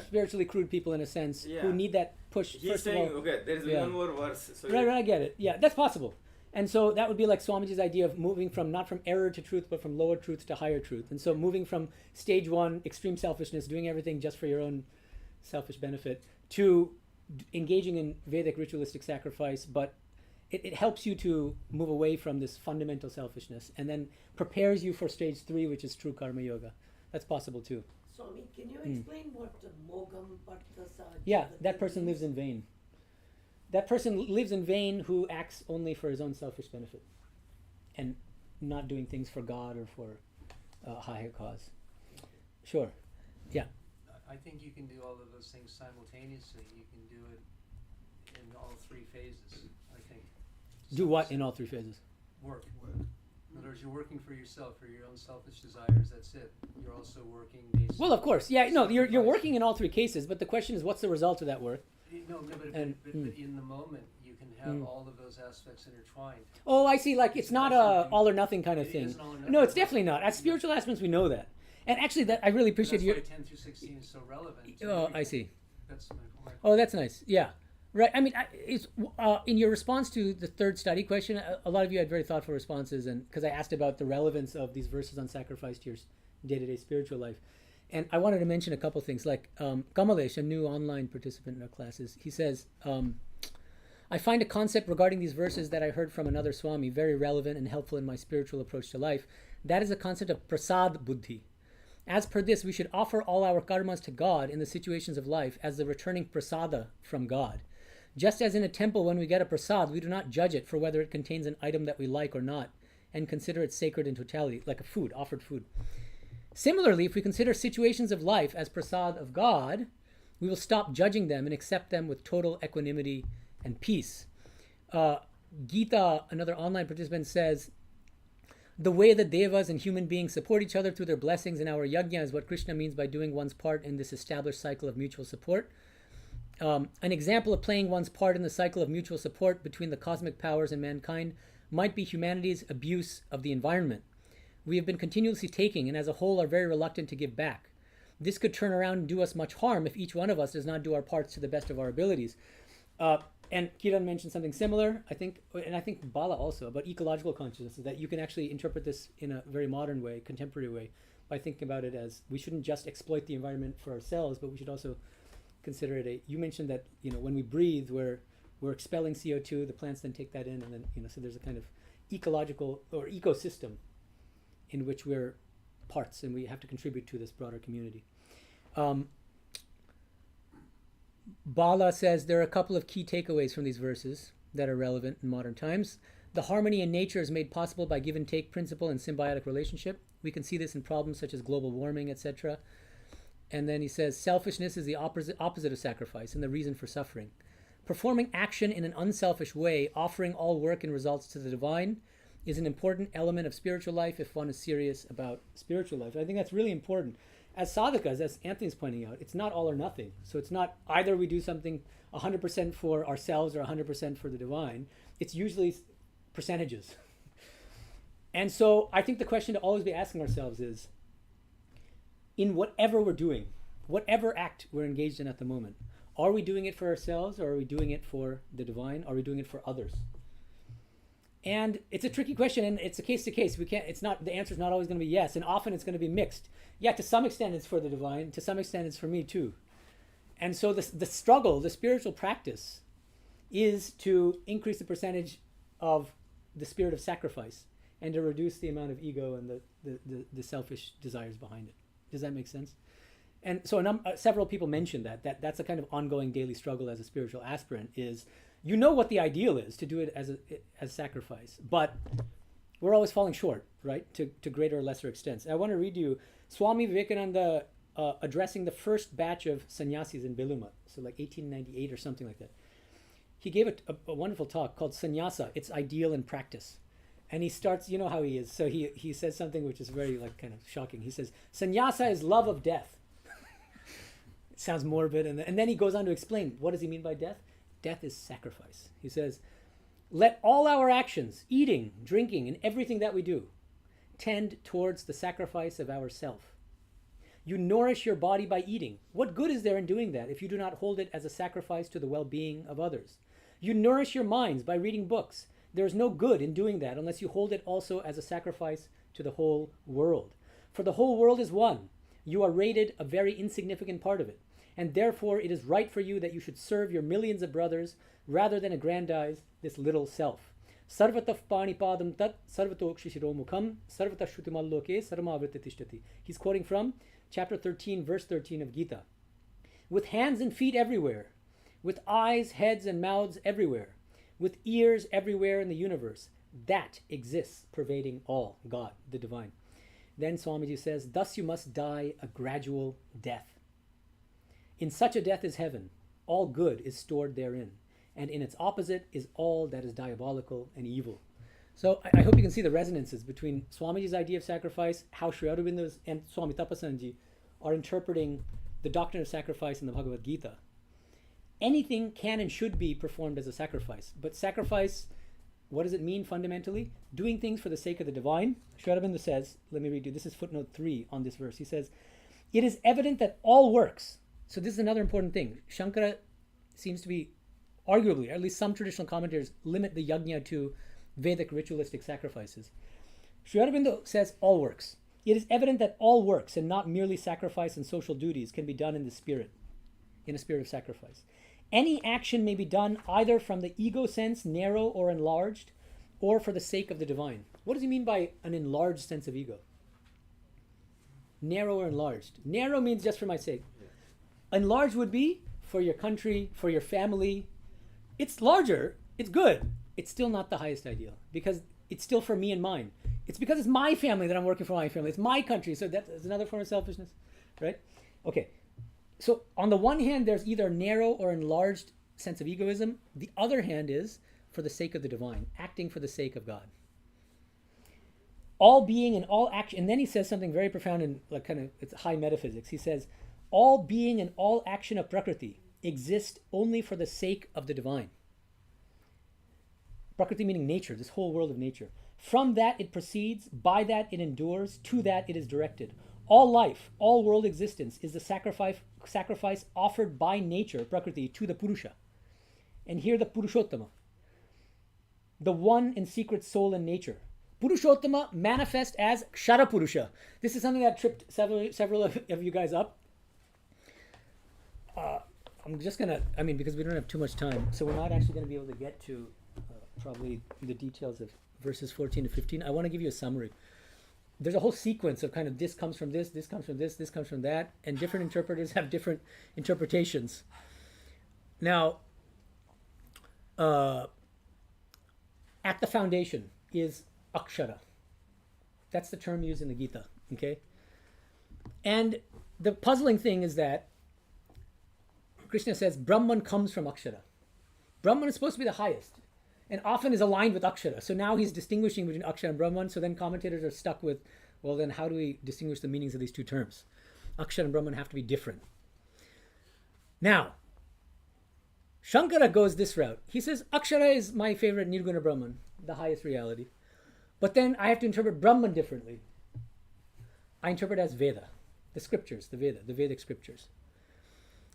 spiritually crude people in a sense, Yeah. who need that push. He's first saying, of all, okay, there's Yeah. one more verse. So right, I get it. Yeah, that's possible. And so that would be like Swamiji's idea of moving from not from error to truth, but from lower truth to higher truth. And so moving from stage 1, extreme selfishness, doing everything just for your own selfish benefit, to engaging in Vedic ritualistic sacrifice, but it helps you to move away from this fundamental selfishness, and then prepares you for stage 3, which is true karma yoga. That's possible too. Swami, can you explain what mogam parthasajya? Yeah, that person lives in vain. That person lives in vain who acts only for his own selfish benefit and not doing things for God or for a higher cause. Sure. Yeah. I think you can do all of those things simultaneously. You can do it in all 3 phases, I think. Do what in all 3 phases? Work. In other words, you're working for yourself, for your own selfish desires, that's it. You're also working based Well, of course. Yeah, no, you're sacrifice. working in all 3 cases, but the question is, what's the result of that work? No, but And- but in the moment, you can have all of those aspects intertwined. Oh, I see. Like, it's not a all or nothing kind of It thing. isn't all or nothing. No, it's definitely not. As spiritual aspirants, we know that. And actually, that I really appreciate That's your... why 10 through 16 is so relevant. to Oh, I everything. see. That's my point. Oh, that's nice. Yeah. Right. I mean, in your response to the third study question, a lot of you had very thoughtful responses, and because I asked about the relevance of these verses on sacrifice to your day-to-day spiritual life. And I wanted to mention a couple things, like Kamalesh, a new online participant in our classes. He says, I find a concept regarding these verses that I heard from another Swami very relevant and helpful in my spiritual approach to life. That is the concept of prasad buddhi. As per this, we should offer all our karmas to God in the situations of life as the returning prasada from God. Just as in a temple, when we get a prasad, we do not judge it for whether it contains an item that we like or not, and consider it sacred in totality, like a food, offered food. Similarly, if we consider situations of life as prasad of God, we will stop judging them and accept them with total equanimity and peace. Gita, another online participant, says, the way that devas and human beings support each other through their blessings in our yajna is what Krishna means by doing one's part in this established cycle of mutual support. An example of playing one's part in the cycle of mutual support between the cosmic powers and mankind might be humanity's abuse of the environment. We have been continuously taking, and as a whole are very reluctant to give back. This could turn around and do us much harm if each one of us does not do our parts to the best of our abilities. And Kiran mentioned something similar, I think, and I think Bala also, about ecological consciousness, that you can actually interpret this in a very modern way, contemporary way, by thinking about it as we shouldn't just exploit the environment for ourselves, but we should also consider it you mentioned that, when we breathe, we're expelling CO2, the plants then take that in, and then, so there's a kind of ecological or ecosystem in which we're parts and we have to contribute to this broader community. Bala says there are a couple of key takeaways from these verses that are relevant in modern times. The harmony in nature is made possible by give and take principle and symbiotic relationship. We can see this in problems such as global warming, etc. And then he says selfishness is the opposite of sacrifice and the reason for suffering. Performing action in an unselfish way, offering all work and results to the divine, is an important element of spiritual life if one is serious about spiritual life. I think that's really important. As sadhakas, as Anthony's pointing out, it's not all or nothing. So it's not either we do something 100% for ourselves or 100% for the divine. It's usually percentages. And so I think the question to always be asking ourselves is, in whatever we're doing, whatever act we're engaged in at the moment, are we doing it for ourselves or are we doing it for the divine? Are we doing it for others? And it's a tricky question, and it's a case to case. The answer is not always going to be yes, and often it's going to be mixed. Yeah, to some extent it's for the divine, to some extent it's for me too. And so the struggle, the spiritual practice, is to increase the percentage of the spirit of sacrifice and to reduce the amount of ego and the selfish desires behind it. Does that make sense? And so several people mentioned that's a kind of ongoing daily struggle as a spiritual aspirant. Is you know what the ideal is, to do it as sacrifice, but we're always falling short, right? To greater or lesser extents. I want to read you Swami Vivekananda addressing the first batch of sannyasis in Beluma, so like 1898 or something like that. He gave a wonderful talk called Sannyasa, Its Ideal in Practice. And he starts, you know how he is, so he says something which is very like kind of shocking. He says, sannyasa is love of death. It sounds morbid, and then he goes on to explain, what does he mean by death? Death is sacrifice. He says, let all our actions, eating, drinking, and everything that we do, tend towards the sacrifice of ourself. You nourish your body by eating. What good is there in doing that if you do not hold it as a sacrifice to the well-being of others? You nourish your minds by reading books. There is no good in doing that unless you hold it also as a sacrifice to the whole world. For the whole world is one. You are rated a very insignificant part of it. And therefore it is right for you that you should serve your millions of brothers rather than aggrandize this little self. Sarvatah panipadam tat sarvatokshishiromukam sarvatah shutimalloke sarmavritatishthati. He's quoting from chapter 13, verse 13 of Gita. With hands and feet everywhere, with eyes, heads, and mouths everywhere, with ears everywhere in the universe, that exists, pervading all, God, the divine. Then Swamiji says, thus you must die a gradual death. In such a death is heaven. All good is stored therein, and in its opposite is all that is diabolical and evil. So I hope you can see the resonances between Swamiji's idea of sacrifice, how Sri Aurobindo and Swami Tapasyananda are interpreting the doctrine of sacrifice in the Bhagavad Gita. Anything can and should be performed as a sacrifice, but sacrifice, what does it mean fundamentally? Doing things for the sake of the divine. Sri Aurobindo says, let me read you, this is footnote 3 on this verse. He says, it is evident that all works. So this is another important thing. Śaṅkara seems to be, arguably, or at least some traditional commentators limit the yajna to Vedic ritualistic sacrifices. Sri Aurobindo says all works. It is evident that all works and not merely sacrifice and social duties can be done in a spirit of sacrifice. Any action may be done either from the ego sense, narrow or enlarged, or for the sake of the divine. What does he mean by an enlarged sense of ego? Narrow or enlarged? Narrow means just for my sake. Enlarged would be for your country, for your family. It's larger, it's good. It's still not the highest ideal because it's still for me and mine. It's because it's my family that I'm working for my family. It's my country. So that's another form of selfishness, right? Okay. So on the one hand, there's either narrow or enlarged sense of egoism. The other hand is for the sake of the divine, acting for the sake of God. All being and all action. And then he says something very profound and like kind of, it's high metaphysics. He says, all being and all action of Prakriti exist only for the sake of the divine. Prakriti meaning nature, this whole world of nature. From that it proceeds, by that it endures, to that it is directed. All life, all world existence is the sacrifice offered by nature, Prakriti, to the Purusha. And here the Purushottama, the one and secret soul in nature. Purushottama manifest as Kshara Purusha. This is something that tripped several of you guys up. I'm just going to, because we don't have too much time, so we're not actually going to be able to get to probably the details of verses 14 to 15. I want to give you a summary. There's a whole sequence of kind of this comes from this comes from this comes from that, and different interpreters have different interpretations. Now, at the foundation is Akshara. That's the term used in the Gita, okay? And the puzzling thing is that Krishna says Brahman comes from Akshara. Brahman is supposed to be the highest, and often is aligned with Akshara. So now he's distinguishing between Akshara and Brahman, so then commentators are stuck with, well then how do we distinguish the meanings of these two terms? Akshara and Brahman have to be different. Now, Śaṅkara goes this route. He says, Akshara is my favorite Nirguna Brahman, the highest reality. But then I have to interpret Brahman differently. I interpret as Veda, the scriptures, the Vedic scriptures.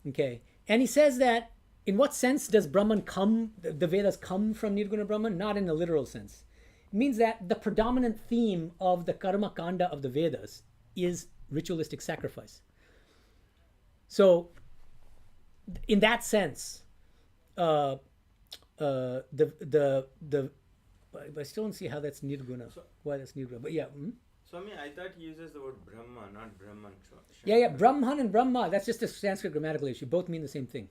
Okay, and he says that in what sense does Brahman come, the Vedas come from Nirguna Brahman? Not in a literal sense. It means that the predominant theme of the karma kanda of the Vedas is ritualistic sacrifice. So in that sense, I still don't see how that's nirguna. Why that's nirguna? But yeah. Swami, I thought he uses the word Brahma, not Brahman. Yeah. Brahman and Brahma, that's just a Sanskrit grammatical issue. Both mean the same thing.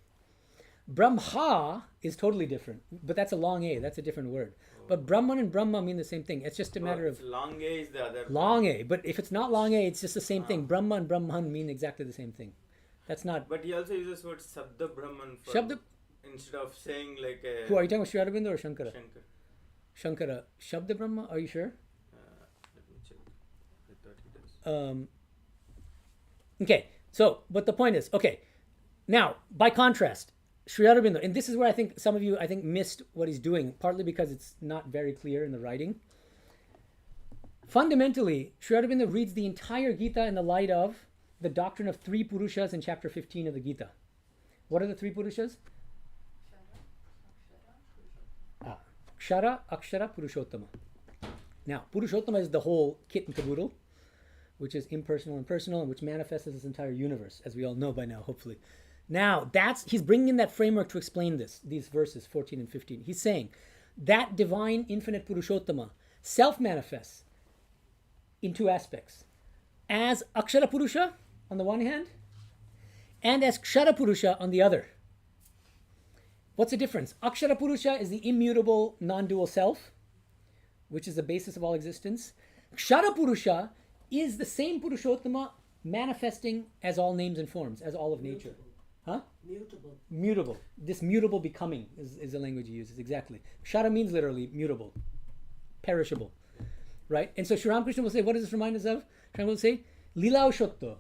Brahma is totally different, but that's a long A. That's a different word. But Brahman and Brahma mean the same thing. It's just a matter of... Long A is the other. Long A. But if it's not long A, it's just the same thing. Brahma and Brahman mean exactly the same thing. That's not... But he also uses word Sabda Brahman for... Shabda... Instead of saying like a... Who, are you talking about Aurobindo or Śaṅkara? Śaṅkara. Śaṅkara. Shabda Brahma? Are you sure? Let me check. I thought he does. Okay. So, but the point is, okay. Now, by contrast, Sri Aurobindo, and this is where I think some of you, missed what he's doing, partly because it's not very clear in the writing. Fundamentally, Sri Aurobindo reads the entire Gita in the light of the doctrine of three Purushas in chapter 15 of the Gita. What are the three Purushas? Kshara, Akshara, Purushottama. Now, Purushottama is the whole kit and caboodle, which is impersonal and personal, and which manifests as this entire universe, as we all know by now, hopefully. Now, he's bringing in that framework to explain these verses, 14 and 15. He's saying that divine infinite Purushottama self-manifests in two aspects. As Akshara Purusha on the one hand, and as Kshara Purusha on the other. What's the difference? Akshara Purusha is the immutable, non-dual self, which is the basis of all existence. Kshara Purusha is the same Purushottama manifesting as all names and forms, as all of nature. Huh? Mutable. This mutable becoming is the language he uses, exactly. Kshara means literally mutable, perishable, right? And so Sri Ramakrishna will say, what does this remind us of? Sri Ramakrishna will say, Lila Ushotto.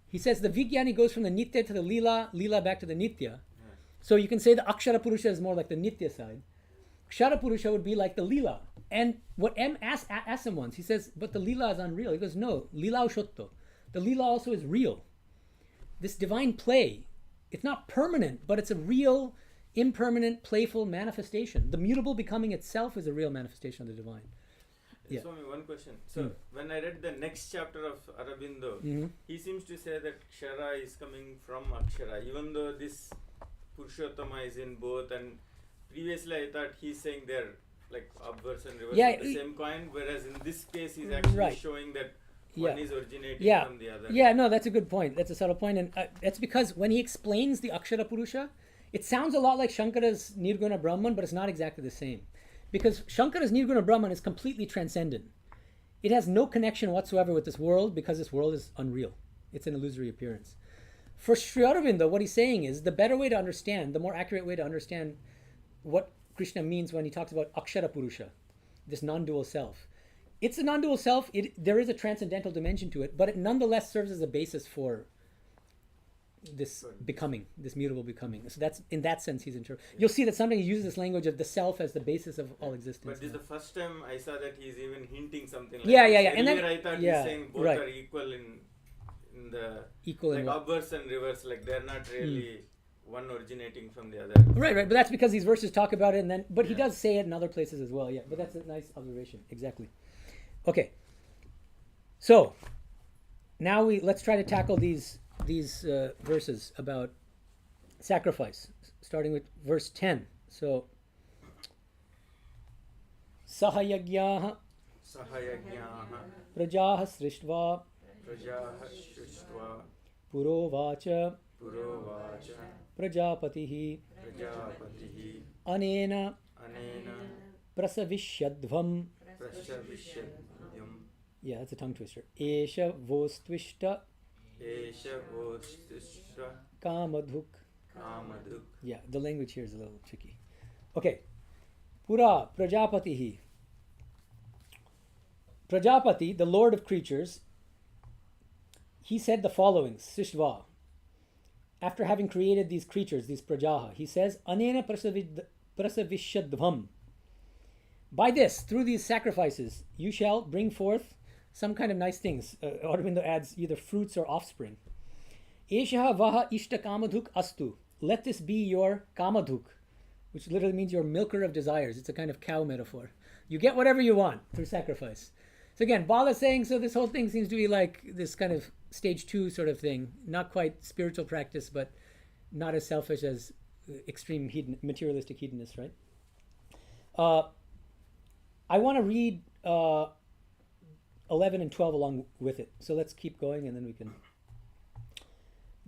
He says the Vijnani goes from the Nitya to the Lila back to the Nitya. So you can say the Akshara Purusha is more like the Nitya side. Kshara Purusha would be like the Lila. And what M asked him once, he says, but the Lila is unreal. He goes, no, Lila Ushotto. The Lila also is real. This divine play, it's not permanent, but it's a real, impermanent, playful manifestation. The mutable becoming itself is a real manifestation of the divine. Yeah. Swami, one question. So when I read the next chapter of Aurobindo, he seems to say that Kshara is coming from Akshara, even though this Purushottama is in both. And previously I thought he's saying they're like obverse and reverse of the same coin, whereas in this case he's actually showing that one is originating from the other. Yeah, no, that's a good point. That's a subtle point. And that's because when he explains the Akshara Purusha, it sounds a lot like Śaṅkara's Nirguna Brahman, but it's not exactly the same. Because Śaṅkara's Nirguna Brahman is completely transcendent. It has no connection whatsoever with this world because this world is unreal. It's an illusory appearance. For Sri Aurobindo, what he's saying is the better way to understand, the more accurate way to understand what Krishna means when he talks about Akshara Purusha, this non-dual self. It's a non-dual self. There is a transcendental dimension to it, but it nonetheless serves as a basis for this becoming, this mutable becoming. So that's, in that sense, he's you'll see that sometimes he uses this language of the self as the basis of all existence. But this is the first time I saw that he's even hinting something like this. Earlier And then, I thought he's saying both are equal in the obverse and reverse, like they're not really one originating from the other. Right, but that's because these verses talk about it, and then, but he does say it in other places as well. Yeah, but that's a nice observation. Exactly. Okay. So now let's try to tackle these verses about sacrifice, starting with verse 10. So, Sahayagyaha Prajaha Srishtva Purovacha Prajapatihi Anena Prasavishyadvam. Yeah, that's a tongue twister. Esha Vostvishta Kamadhuk. Yeah, the language here is a little tricky. Okay. Pura Prajapatihi. Prajapati, the Lord of creatures, he said the following, Srishtva. After having created these creatures, these Prajaha, he says, Anena Prasavishyadvam. By this, through these sacrifices, you shall bring forth some kind of nice things. Aurobindo adds either fruits or offspring. Eshaha vaha ishta kamadhuk astu. Let this be your kamadhuk, which literally means your milker of desires. It's a kind of cow metaphor. You get whatever you want through sacrifice. So again, Bala is saying, so this whole thing seems to be like this kind of stage 2 sort of thing. Not quite spiritual practice, but not as selfish as extreme materialistic hedonists, right? I want to read 11 and 12 along with it. So let's keep going and then we can.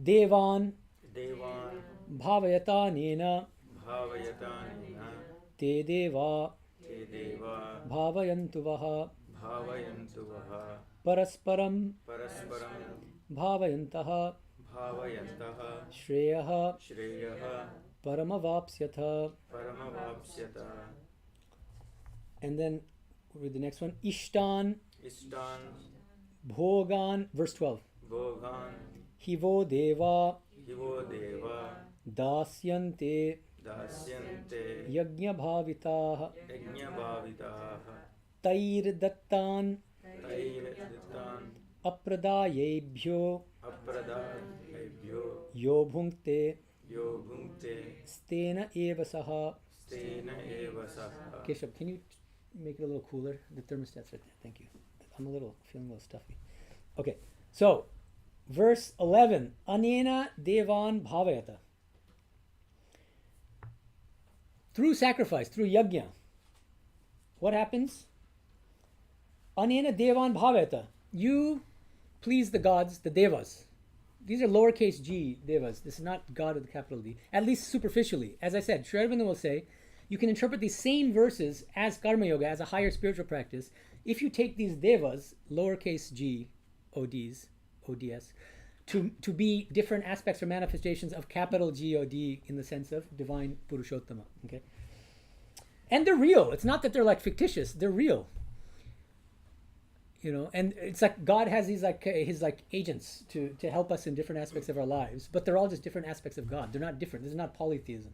Devan bhavayata nena te deva bhavayantu vaha parasparam bhavayantaha shreyaha paramavapsyatha. And then read the next one. Ishtan bhogan, verse 12. Hivo deva dasyante yajna bhavitaha tair dattan apradayebhyo yo bhunkte stena eva saha. Keshav, can you make it a little cooler? The thermostat's right there. Thank you. I'm feeling a little stuffy. Okay, so verse 11. Anena devan bhavayata. Through sacrifice, through yajna, what happens? Anena devan bhavayata. You please the gods, the devas. These are lowercase g devas. This is not God with a capital D. At least superficially. As I said, Sri Aurobindo will say, you can interpret these same verses as karma yoga, as a higher spiritual practice, if you take these devas, lowercase g, ods, to be different aspects or manifestations of capital God in the sense of divine Purushottama. Okay, and they're real. It's not that they're like fictitious. They're real. You know, and it's like God has these his agents to help us in different aspects of our lives, but they're all just different aspects of God. They're not different. This is not polytheism.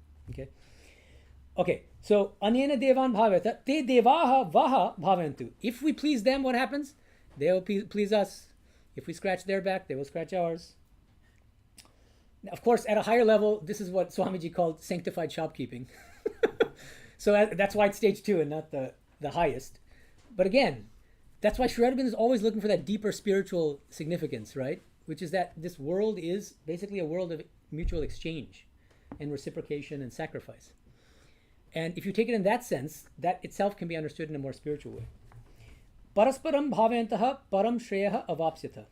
Okay, so anena devan bhavata te devaha vaha bhavantu. If we please them, what happens? They will please us. If we scratch their back, they will scratch ours. Now, of course, at a higher level, this is what Swamiji called sanctified shopkeeping. So that's why it's stage 2 and not the highest. But again, that's why Sri Aurobindo is always looking for that deeper spiritual significance, right? Which is that this world is basically a world of mutual exchange and reciprocation and sacrifice. And if you take it in that sense, that itself can be understood in a more spiritual way. Parasparam bhavayantaha param shreyaha avapsyata.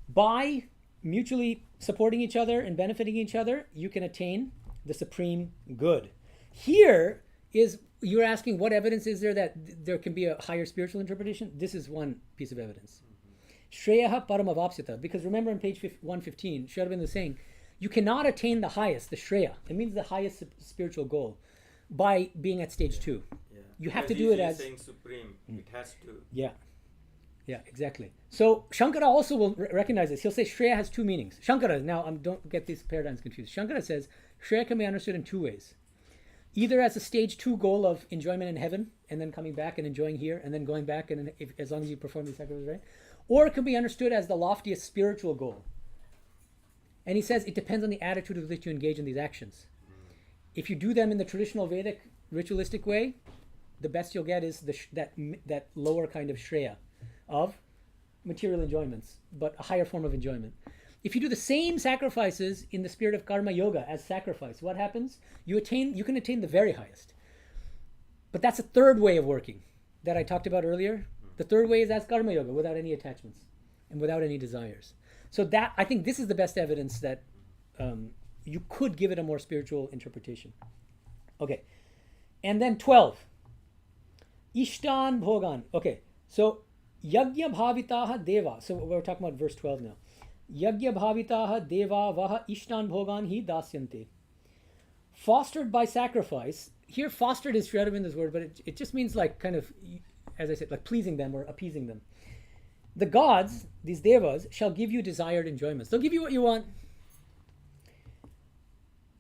By mutually supporting each other and benefiting each other, you can attain the supreme good. Here is, you're asking what evidence is there that there can be a higher spiritual interpretation? This is one piece of evidence. Shreyaha param avapsyata. Because remember on page 115, Sri Aurobindo is saying, you cannot attain the highest, the Shreya. It means the highest spiritual goal by being at stage 2. Yeah. You have to do it as saying supreme. It has to. Yeah, exactly. So Śaṅkara also will recognize this. He'll say Shreya has 2 meanings. Śaṅkara, now don't get these paradigms confused. Śaṅkara says Shreya can be understood in 2 ways. Either as a stage 2 goal of enjoyment in heaven and then coming back and enjoying here and then going back and as long as you perform these sacrifices right, or it can be understood as the loftiest spiritual goal. And he says it depends on the attitude with which you engage in these actions. If you do them in the traditional Vedic ritualistic way, the best you'll get is that lower kind of Shreya of material enjoyments, but a higher form of enjoyment. If you do the same sacrifices in the spirit of karma yoga as sacrifice, what happens? You can attain the very highest. But that's a third way of working that I talked about earlier. The third way is as karma yoga, without any attachments and without any desires. So that, I think this is the best evidence that you could give it a more spiritual interpretation. Okay. And then 12. Ishtan bhogan. Okay. So yajna bhavitaha deva. So we're talking about verse 12 now. Yajna bhavitaha deva vaha ishtan bhogan hi dasyante. Fostered by sacrifice. Here fostered is Sri Aurobindo's word, but it just means like kind of, as I said, like pleasing them or appeasing them. The gods, these devas, shall give you desired enjoyments. They'll give you what you want.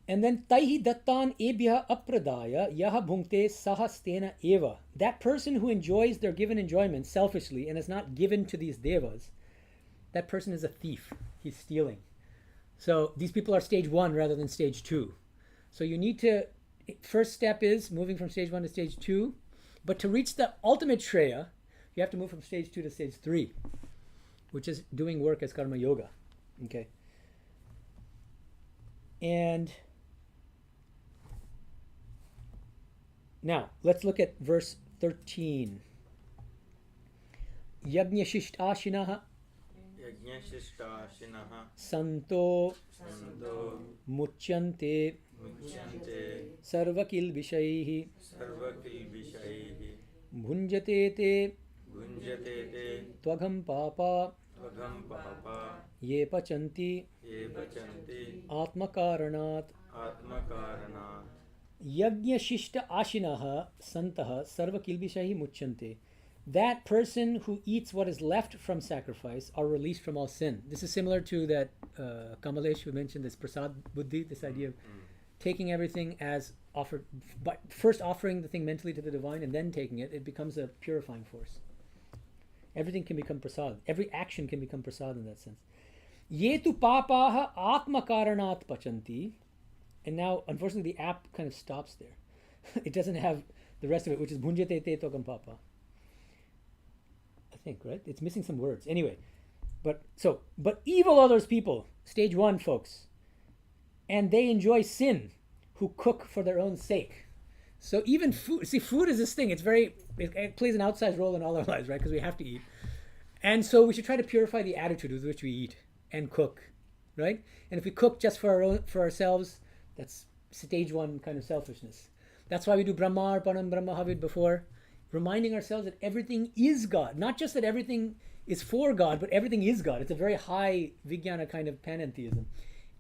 And then taihi dattan ebhya apradaya yaha bhunkte saha stena eva. That person who enjoys their given enjoyment selfishly and is not given to these devas, that person is a thief. He's stealing. So these people are stage 1 rather than stage 2. So you need to, first step is moving from stage 1 to stage 2. But to reach the ultimate Shreya, you have to move from stage 2 to stage 3, which is doing work as karma yoga. Okay. And now let's look at verse 13. Yajñashishtāshinah Yajñashishtāshinah santo Santo muchyante Muchyante sarvakilvishaihi Sarvakilvishaihi bhunjate te Bhunjate te tvagam papa Tvagam papa ye pachanti Ye Bachanti atmakaranat. Atmakaranat Yajñashishta ashinaha santaha sarvakilvishahi muchyante. That person who eats what is left from sacrifice are released from all sin. This is similar to that Kamalesh who mentioned, this prasad buddhi, this idea of taking everything as offered, but first offering the thing mentally to the divine and then taking it. It becomes a purifying force. Everything can become prasad. Every action can become prasad in that sense. Yetu papaha atmakaranat pachanti. And now, unfortunately, the app kind of stops there. It doesn't have the rest of it, which is bhunjate te tokam papa. I think, right? It's missing some words. Anyway, but evil are those people, stage 1, folks. And they enjoy sin, who cook for their own sake. So even food, see, food is this thing. It plays an outsized role in all our lives, right? Because we have to eat. And so we should try to purify the attitude with which we eat and cook, right? And if we cook just for ourselves, that's stage 1 kind of selfishness. That's why we do brahmārpaṇam, brahma-havid before, reminding ourselves that everything is God. Not just that everything is for God, but everything is God. It's a very high vijnana kind of panentheism.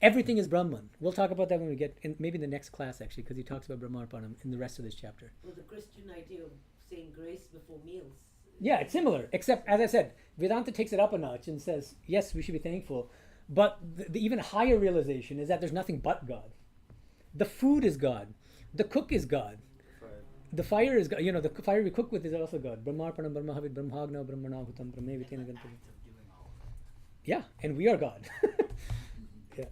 Everything is Brahman. We'll talk about that when we get, maybe in the next class actually, because he talks about brahmārpaṇam in the rest of this chapter. Well, the Christian idea of saying grace before meals. Yeah, it's similar, except, as I said, Vedanta takes it up a notch and says, yes, we should be thankful, but the even higher realization is that there's nothing but God. The food is God. The cook is God. The fire is God. The fire we cook with is also God. Brahmārpaṇam, brahma-havid, brahmāgna, brahmanahutam, brahmevitena gantam. Yeah, and we are God. Yeah.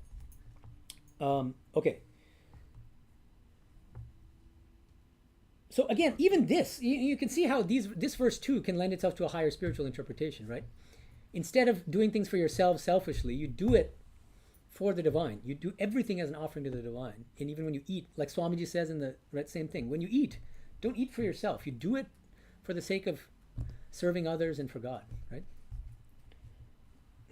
Okay. So again, even this, you can see how this verse too can lend itself to a higher spiritual interpretation, right? Instead of doing things for yourself selfishly, you do it for the divine. You do everything as an offering to the divine. And even when you eat, like Swamiji says in the same thing, when you eat, don't eat for yourself. You do it for the sake of serving others and for God, right?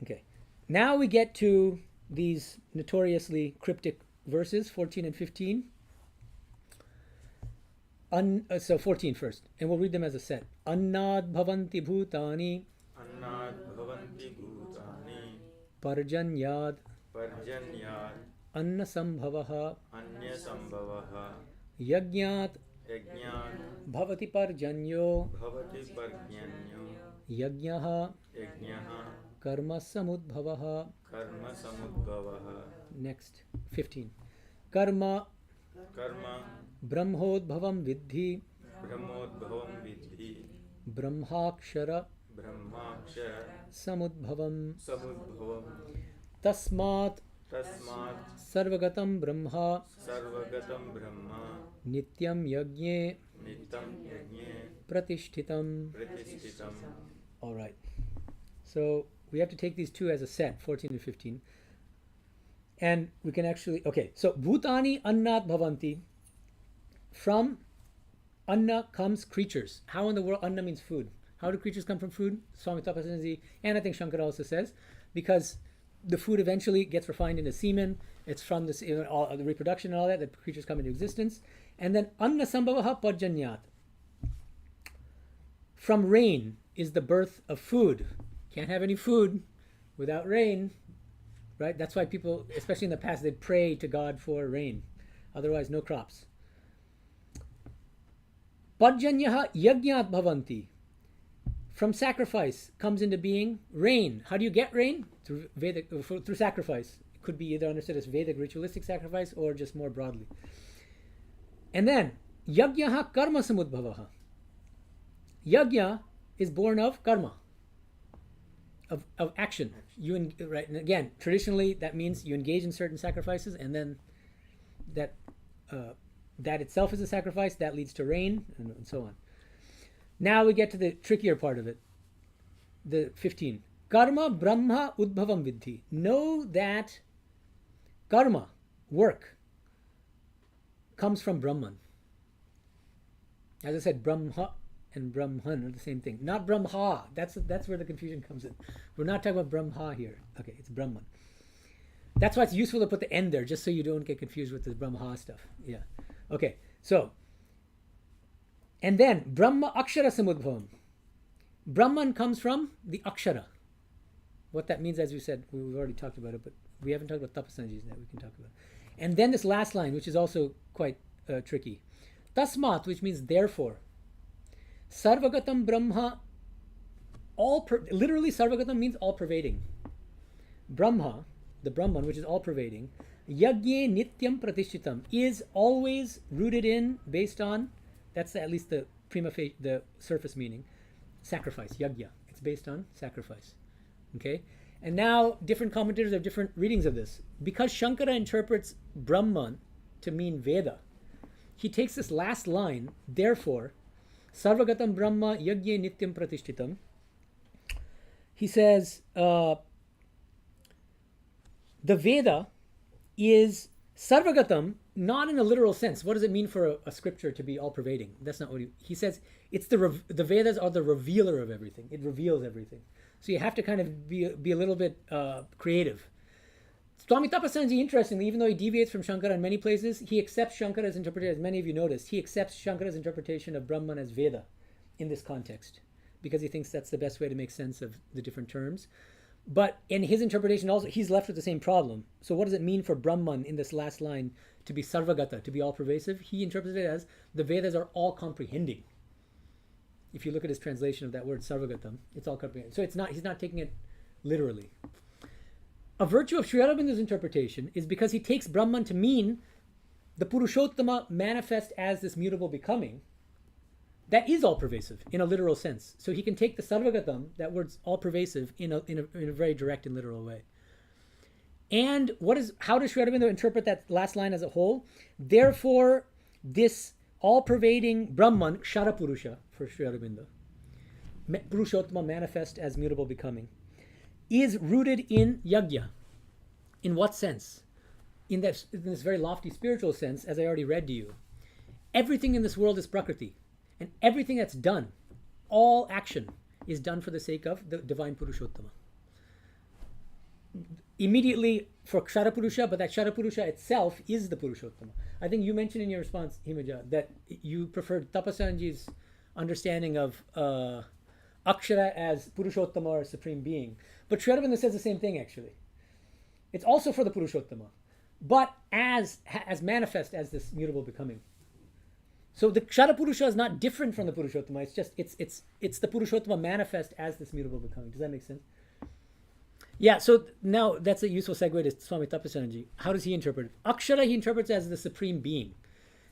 Okay. Now we get to these notoriously cryptic verses, 14 and 15. So 14 first, and we'll read them as a set. Annad bhavanti bhutani Annad bhavanti bhutani parjanyad Parjanyat anna sambhavaha Anya sambhavaha yajñāt Yajñāt bhavati parjanyo Bhavati Parjanyo yajñaha Yajñaha karma samudbhavaha. Karma samudbhavaha Next, 15. Karma brahmodbhavam vidhi Brahmodbhavam vidhi brahmakshara samudbhavam Samudbhavam tasmat sarvagatam brahma Sarvagatam Brahma nityam yajñe Nitam Yajñe pratishtitam. Pratishtitam. All right. So we have to take these two as a set, 14 and 15. And we can actually, okay, so bhutani annat bhavanti. From anna comes creatures. How in the world, anna means food. How do creatures come from food? Swami Tapasyananda, and I think Śaṅkara also says, because the food eventually gets refined into semen. It's from this, the reproduction and all that creatures come into existence. And then anna sambhavaha parjanyat. From rain is the birth of food. Can't have any food without rain, right? That's why people, especially in the past, they'd pray to God for rain. Otherwise, no crops. Parjanyaha yajñāt bhavanti. From sacrifice comes into being rain. How do you get rain? Through sacrifice. It could be either understood as Vedic ritualistic sacrifice or just more broadly. And then, yajñaha karma samudbhavaha. Yajña is born of karma, of action. Right, and again, traditionally that means you engage in certain sacrifices, and then that itself is a sacrifice that leads to rain, and so on. Now we get to the trickier part of it, the 15. Karma brahma udbhavam vidhi. Know that karma, work comes from Brahman. As I said, Brahma and Brahman are the same thing. Not Brahma. That's where the confusion comes in. We're not talking about Brahma here. Okay, it's Brahman. That's why it's useful to put the end there, just so you don't get confused with this Brahma stuff. Yeah. Okay, so, and then Brahma Akshara Samudbhavam. Brahman comes from the Akshara. What that means, as we said, we've already talked about it, but we haven't talked about Tapasyananda that we can talk about. And then this last line, which is also quite tricky. Tasmat, which means therefore. Sarvagatam Brahma, literally Sarvagatam means all pervading. Brahma, the Brahman, which is all pervading, Yagye Nityam Pratishchitam, is always rooted in, based on, that's at least the the surface meaning, sacrifice, Yagya. It's based on sacrifice. Okay? And now different commentators have different readings of this. Because Śaṅkara interprets Brahman to mean Veda, he takes this last line, therefore, Sarvagatam Brahma Yagye Nityam Pratishchitam. He says, the Veda is Sarvagatam, not in a literal sense. What does it mean for a scripture to be all-pervading? That's not what he says. It's the Vedas are the revealer of everything. It reveals everything. So you have to kind of be a little bit creative. Swami Tapasyananda, interestingly, even though he deviates from Śaṅkara in many places, he accepts Śaṅkara's interpretation, as many of you noticed, he accepts Śaṅkara's interpretation of Brahman as Veda in this context, because he thinks that's the best way to make sense of the different terms. But in his interpretation also, he's left with the same problem. So what does it mean for Brahman in this last line to be Sarvagata, to be all-pervasive? He interprets it as the Vedas are all-comprehending. If you look at his translation of that word, Sarvagatam, it's all-comprehending. So he's not taking it literally. A virtue of Sri Aurobindo's interpretation is because he takes Brahman to mean the Purushottama manifest as this mutable becoming that is all-pervasive in a literal sense. So he can take the Sarvagatam, that word's all-pervasive, in a very direct and literal way. And how does Sri Aurobindo interpret that last line as a whole? Therefore, this all-pervading Brahman, Kshara Purusha for Sri Aurobindo, Purushottama manifest as mutable becoming, is rooted in yagya. In what sense? In this very lofty spiritual sense, as I already read to you. Everything in this world is prakriti. And everything that's done, all action, is done for the sake of the divine Purushottama. Immediately for Kshara Purusha, but that Kshara Purusha itself is the Purushottama. I think you mentioned in your response, Himaja, that you preferred Tapasyananda's understanding of Akshara as Purushottama or Supreme Being. But Sri Aurobindo says the same thing, actually. It's also for the Purushottama, but as manifest as this mutable becoming. So the Kshara Purusha is not different from the Purushottama. It's just it's the Purushottama manifest as this mutable becoming. Does that make sense? Yeah. So now that's a useful segue to Swami Tapasyananda. How does he interpret it? Akshara he interprets as the supreme being.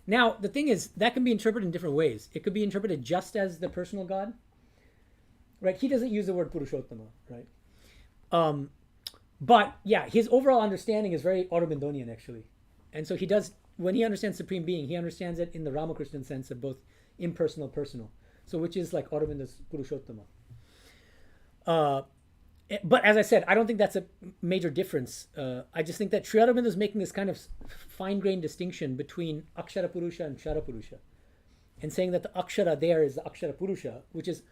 Now the thing is that can be interpreted in different ways. It could be interpreted just as the personal God. Right. He doesn't use the word Purushottama. Right. But yeah, his overall understanding is very Aurobindonian actually, and so he does. When he understands Supreme Being, he understands it in the Ramakrishna sense of both impersonal, personal. So which is like Aurobindo's Purushottama. But as I said, I don't think that's a major difference. I just think that Sri Aurobindo is making this kind of fine-grained distinction between Akshara Purusha and Kshara Purusha. And saying that the Akshara there is the Akshara Purusha, which is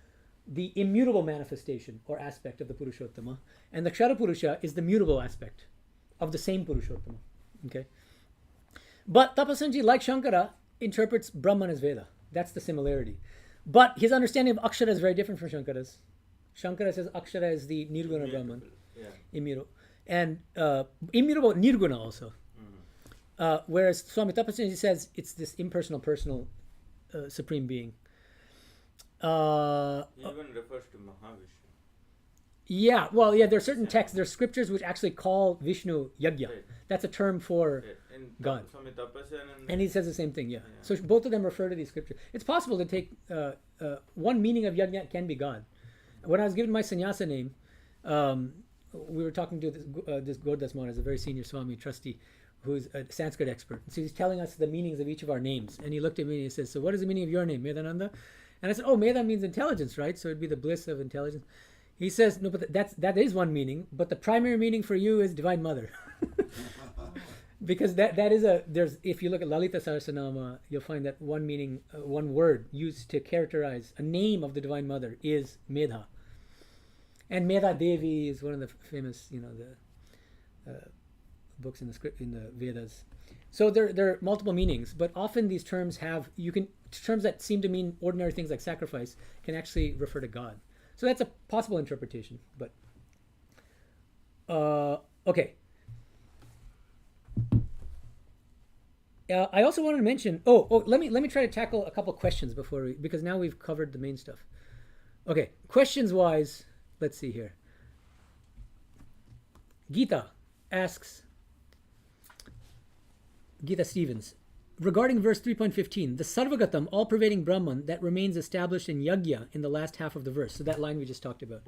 the immutable manifestation or aspect of the Purushottama. And the Kshara Purusha is the mutable aspect of the same Purushottama. Okay? But Tapasyananda, like Śaṅkara, interprets Brahman as Veda. That's the similarity. But his understanding of Akshara is very different from Śaṅkara's. Śaṅkara says Akshara is the Nirguna Brahman. Yeah. Immutable. And immutable Nirguna also. Mm-hmm. Whereas Swami Tapasyananda says it's this impersonal, personal, supreme being. He even refers to Mahavishnu. Yeah, well, yeah, there are certain texts, there are scriptures which actually call Vishnu Yagya. Right. That's a term for God. And he says the same thing, yeah. So both of them refer to these scriptures. It's possible to take one meaning of Yagya can be God. When I was given my sannyasa name, we were talking to this Gaudas Maharaj, a very senior Swami trustee, who's a Sanskrit expert. So he's telling us the meanings of each of our names. And he looked at me and he says, so what is the meaning of your name, Medhananda? And I said, oh, Medha means intelligence, right? So it'd be the bliss of intelligence. He says, no, but that is one meaning, but the primary meaning for you is Divine Mother. Because that is there's, if you look at Lalita Sahasranama, you'll find that one meaning, one word used to characterize a name of the Divine Mother is Medha. And Medha Devi is one of the famous, the books in the script, in the Vedas. So there are multiple meanings, but often these terms terms that seem to mean ordinary things like sacrifice can actually refer to God. So that's a possible interpretation. But okay. I also wanted to mention. Let me try to tackle a couple questions because now we've covered the main stuff. Okay, questions wise, let's see here. Gita asks. Gita Stevens, regarding verse 3.15, the Sarvagatam, all-pervading Brahman that remains established in Yajna in the last half of the verse, so that line we just talked about.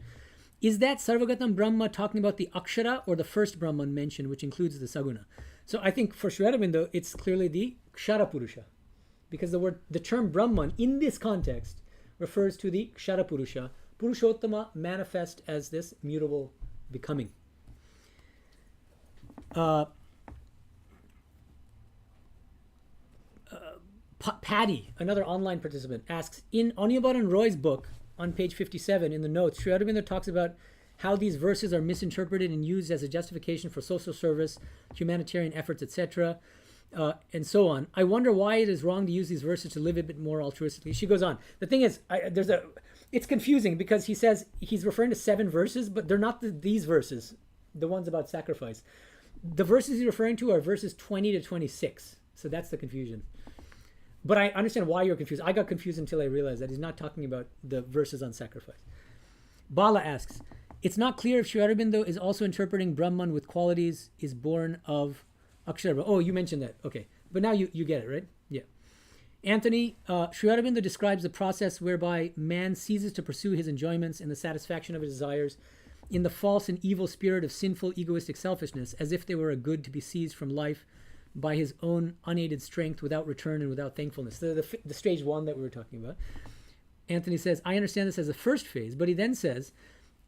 Is that Sarvagatam Brahma talking about the Akshara or the first Brahman mentioned, which includes the Saguna? So I think for Sri Aurobindo, it's clearly the Kshara Purusha, because the term Brahman in this context refers to the Kshara Purusha, Purushottama manifest as this mutable becoming. Patty, another online participant, asks, in Aniyabaran Roy's book on page 57 in the notes, Sri Aurobindo talks about how these verses are misinterpreted and used as a justification for social service, humanitarian efforts, etc., and so on. I wonder why it is wrong to use these verses to live a bit more altruistically. She goes on. The thing is, it's confusing because he says he's referring to 7 verses, but they're not these verses, the ones about sacrifice. The verses he's referring to are verses 20 to 26. So that's the confusion. But I understand why you're confused. I got confused until I realized that he's not talking about the verses on sacrifice. Bala asks, it's not clear if Sri Aurobindo is also interpreting Brahman with qualities is born of Akshara. Oh, you mentioned that. Okay. But now you get it, right? Yeah. Anthony, Sri Aurobindo describes the process whereby man ceases to pursue his enjoyments and the satisfaction of his desires in the false and evil spirit of sinful egoistic selfishness, as if they were a good to be seized from life by his own unaided strength without return and without thankfulness. The stage 1 that we were talking about. Anthony says, I understand this as the first phase, but he then says,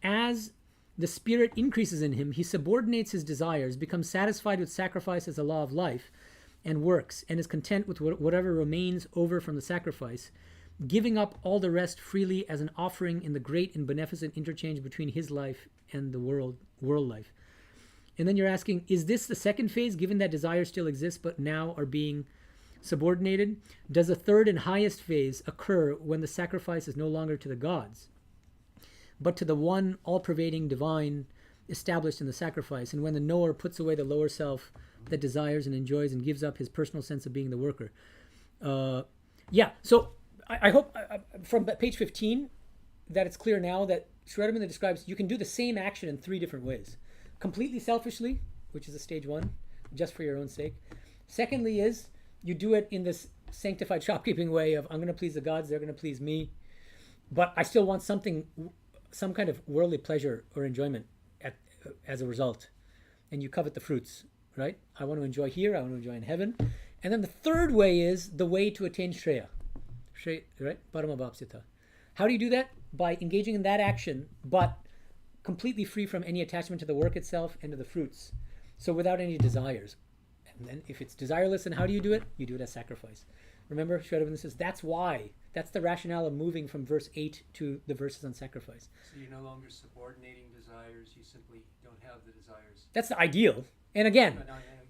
as the spirit increases in him, he subordinates his desires, becomes satisfied with sacrifice as a law of life, and works, and is content with whatever remains over from the sacrifice, giving up all the rest freely as an offering in the great and beneficent interchange between his life and the world life. And then you're asking, is this the second phase, given that desires still exist but now are being subordinated? Does the third and highest phase occur when the sacrifice is no longer to the gods, but to the one all-pervading divine established in the sacrifice, and when the knower puts away the lower self that desires and enjoys and gives up his personal sense of being the worker? So I hope from page 15 that it's clear now that Sri Aurobindo describes you can do the same action in 3 different ways. Completely selfishly, which is a stage 1, just for your own sake. Secondly is you do it in this sanctified shopkeeping way of I'm going to please the gods, they're going to please me, but I still want some kind of worldly pleasure or enjoyment as a result. And you covet the fruits, right? I want to enjoy here, I want to enjoy in heaven. And then the third way is the way to attain Shreya, right? Paramabhapsita. How do you do that? By engaging in that action, but completely free from any attachment to the work itself and to the fruits. So without any desires. And then if it's desireless, then how do you do it? You do it as sacrifice. Remember, Sri Aurobindo says that's the rationale of moving from verse 8 to the verses on sacrifice. So you're no longer subordinating desires, you simply don't have the desires. That's the ideal. And again,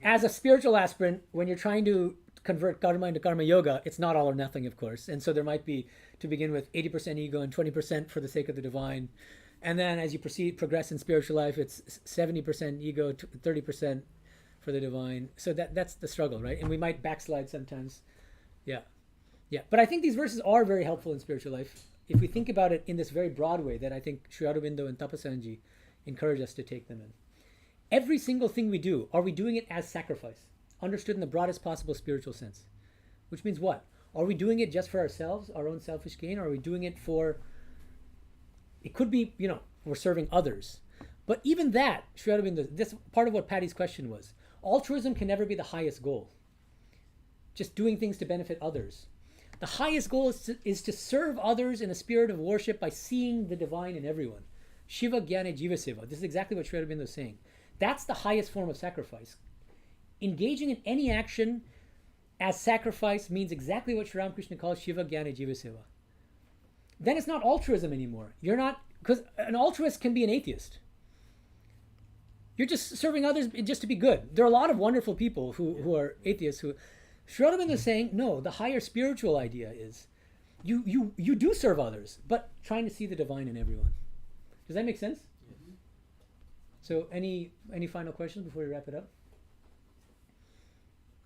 as a spiritual aspirant, when you're trying to convert karma into karma yoga, it's not all or nothing, of course. And so there might be, to begin with, 80% ego and 20% for the sake of the divine. And then as you progress in spiritual life, it's 70% ego, 30% for the divine. So that's the struggle, right? And we might backslide sometimes. Yeah. But I think these verses are very helpful in spiritual life if we think about it in this very broad way that I think Sri Aurobindo and Tapasyananda encourage us to take them in. Every single thing we do, are we doing it as sacrifice? Understood in the broadest possible spiritual sense. Which means what? Are we doing it just for ourselves, our own selfish gain? Or are we doing it for... It could be, we're serving others. But even that, Sri Aurobindo, this part of what Patty's question was, altruism can never be the highest goal. Just doing things to benefit others. The highest goal is to serve others in a spirit of worship by seeing the divine in everyone. Shiva Jnana Jiva Seva. This is exactly what Sri Aurobindo is saying. That's the highest form of sacrifice. engaging in any action as sacrifice means exactly what Sri Ramakrishna calls Shiva Jnana Jiva Seva. Then it's not altruism anymore. You're not, because an altruist can be an atheist. You're just serving others just to be good. There are a lot of wonderful people who are atheists who, Sri Aurobindo is saying, no, the higher spiritual idea is you do serve others, but trying to see the divine in everyone. Does that make sense? Mm-hmm. So any final questions before we wrap it up?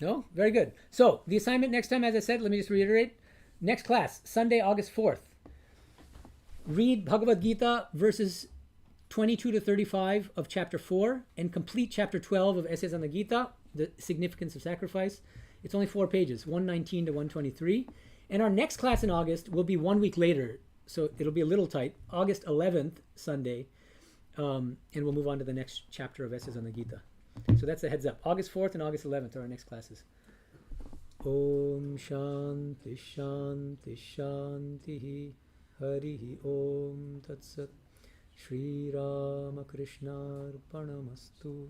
No? Very good. So the assignment next time, as I said, let me just reiterate. Next class, Sunday, August 4th. Read Bhagavad Gita verses 22 to 35 of chapter 4 and complete chapter 12 of Essays on the Gita, the significance of sacrifice. It's only 4 pages, 119 to 123. And our next class in August will be 1 week later, so it'll be a little tight, August 11th, Sunday, and we'll move on to the next chapter of Essays on the Gita. So that's the heads up. August 4th and August 11th are our next classes. Om Shanti Shanti Shanti Harihi Om Tat Sat Shri Ramakrishna Arpanamastu.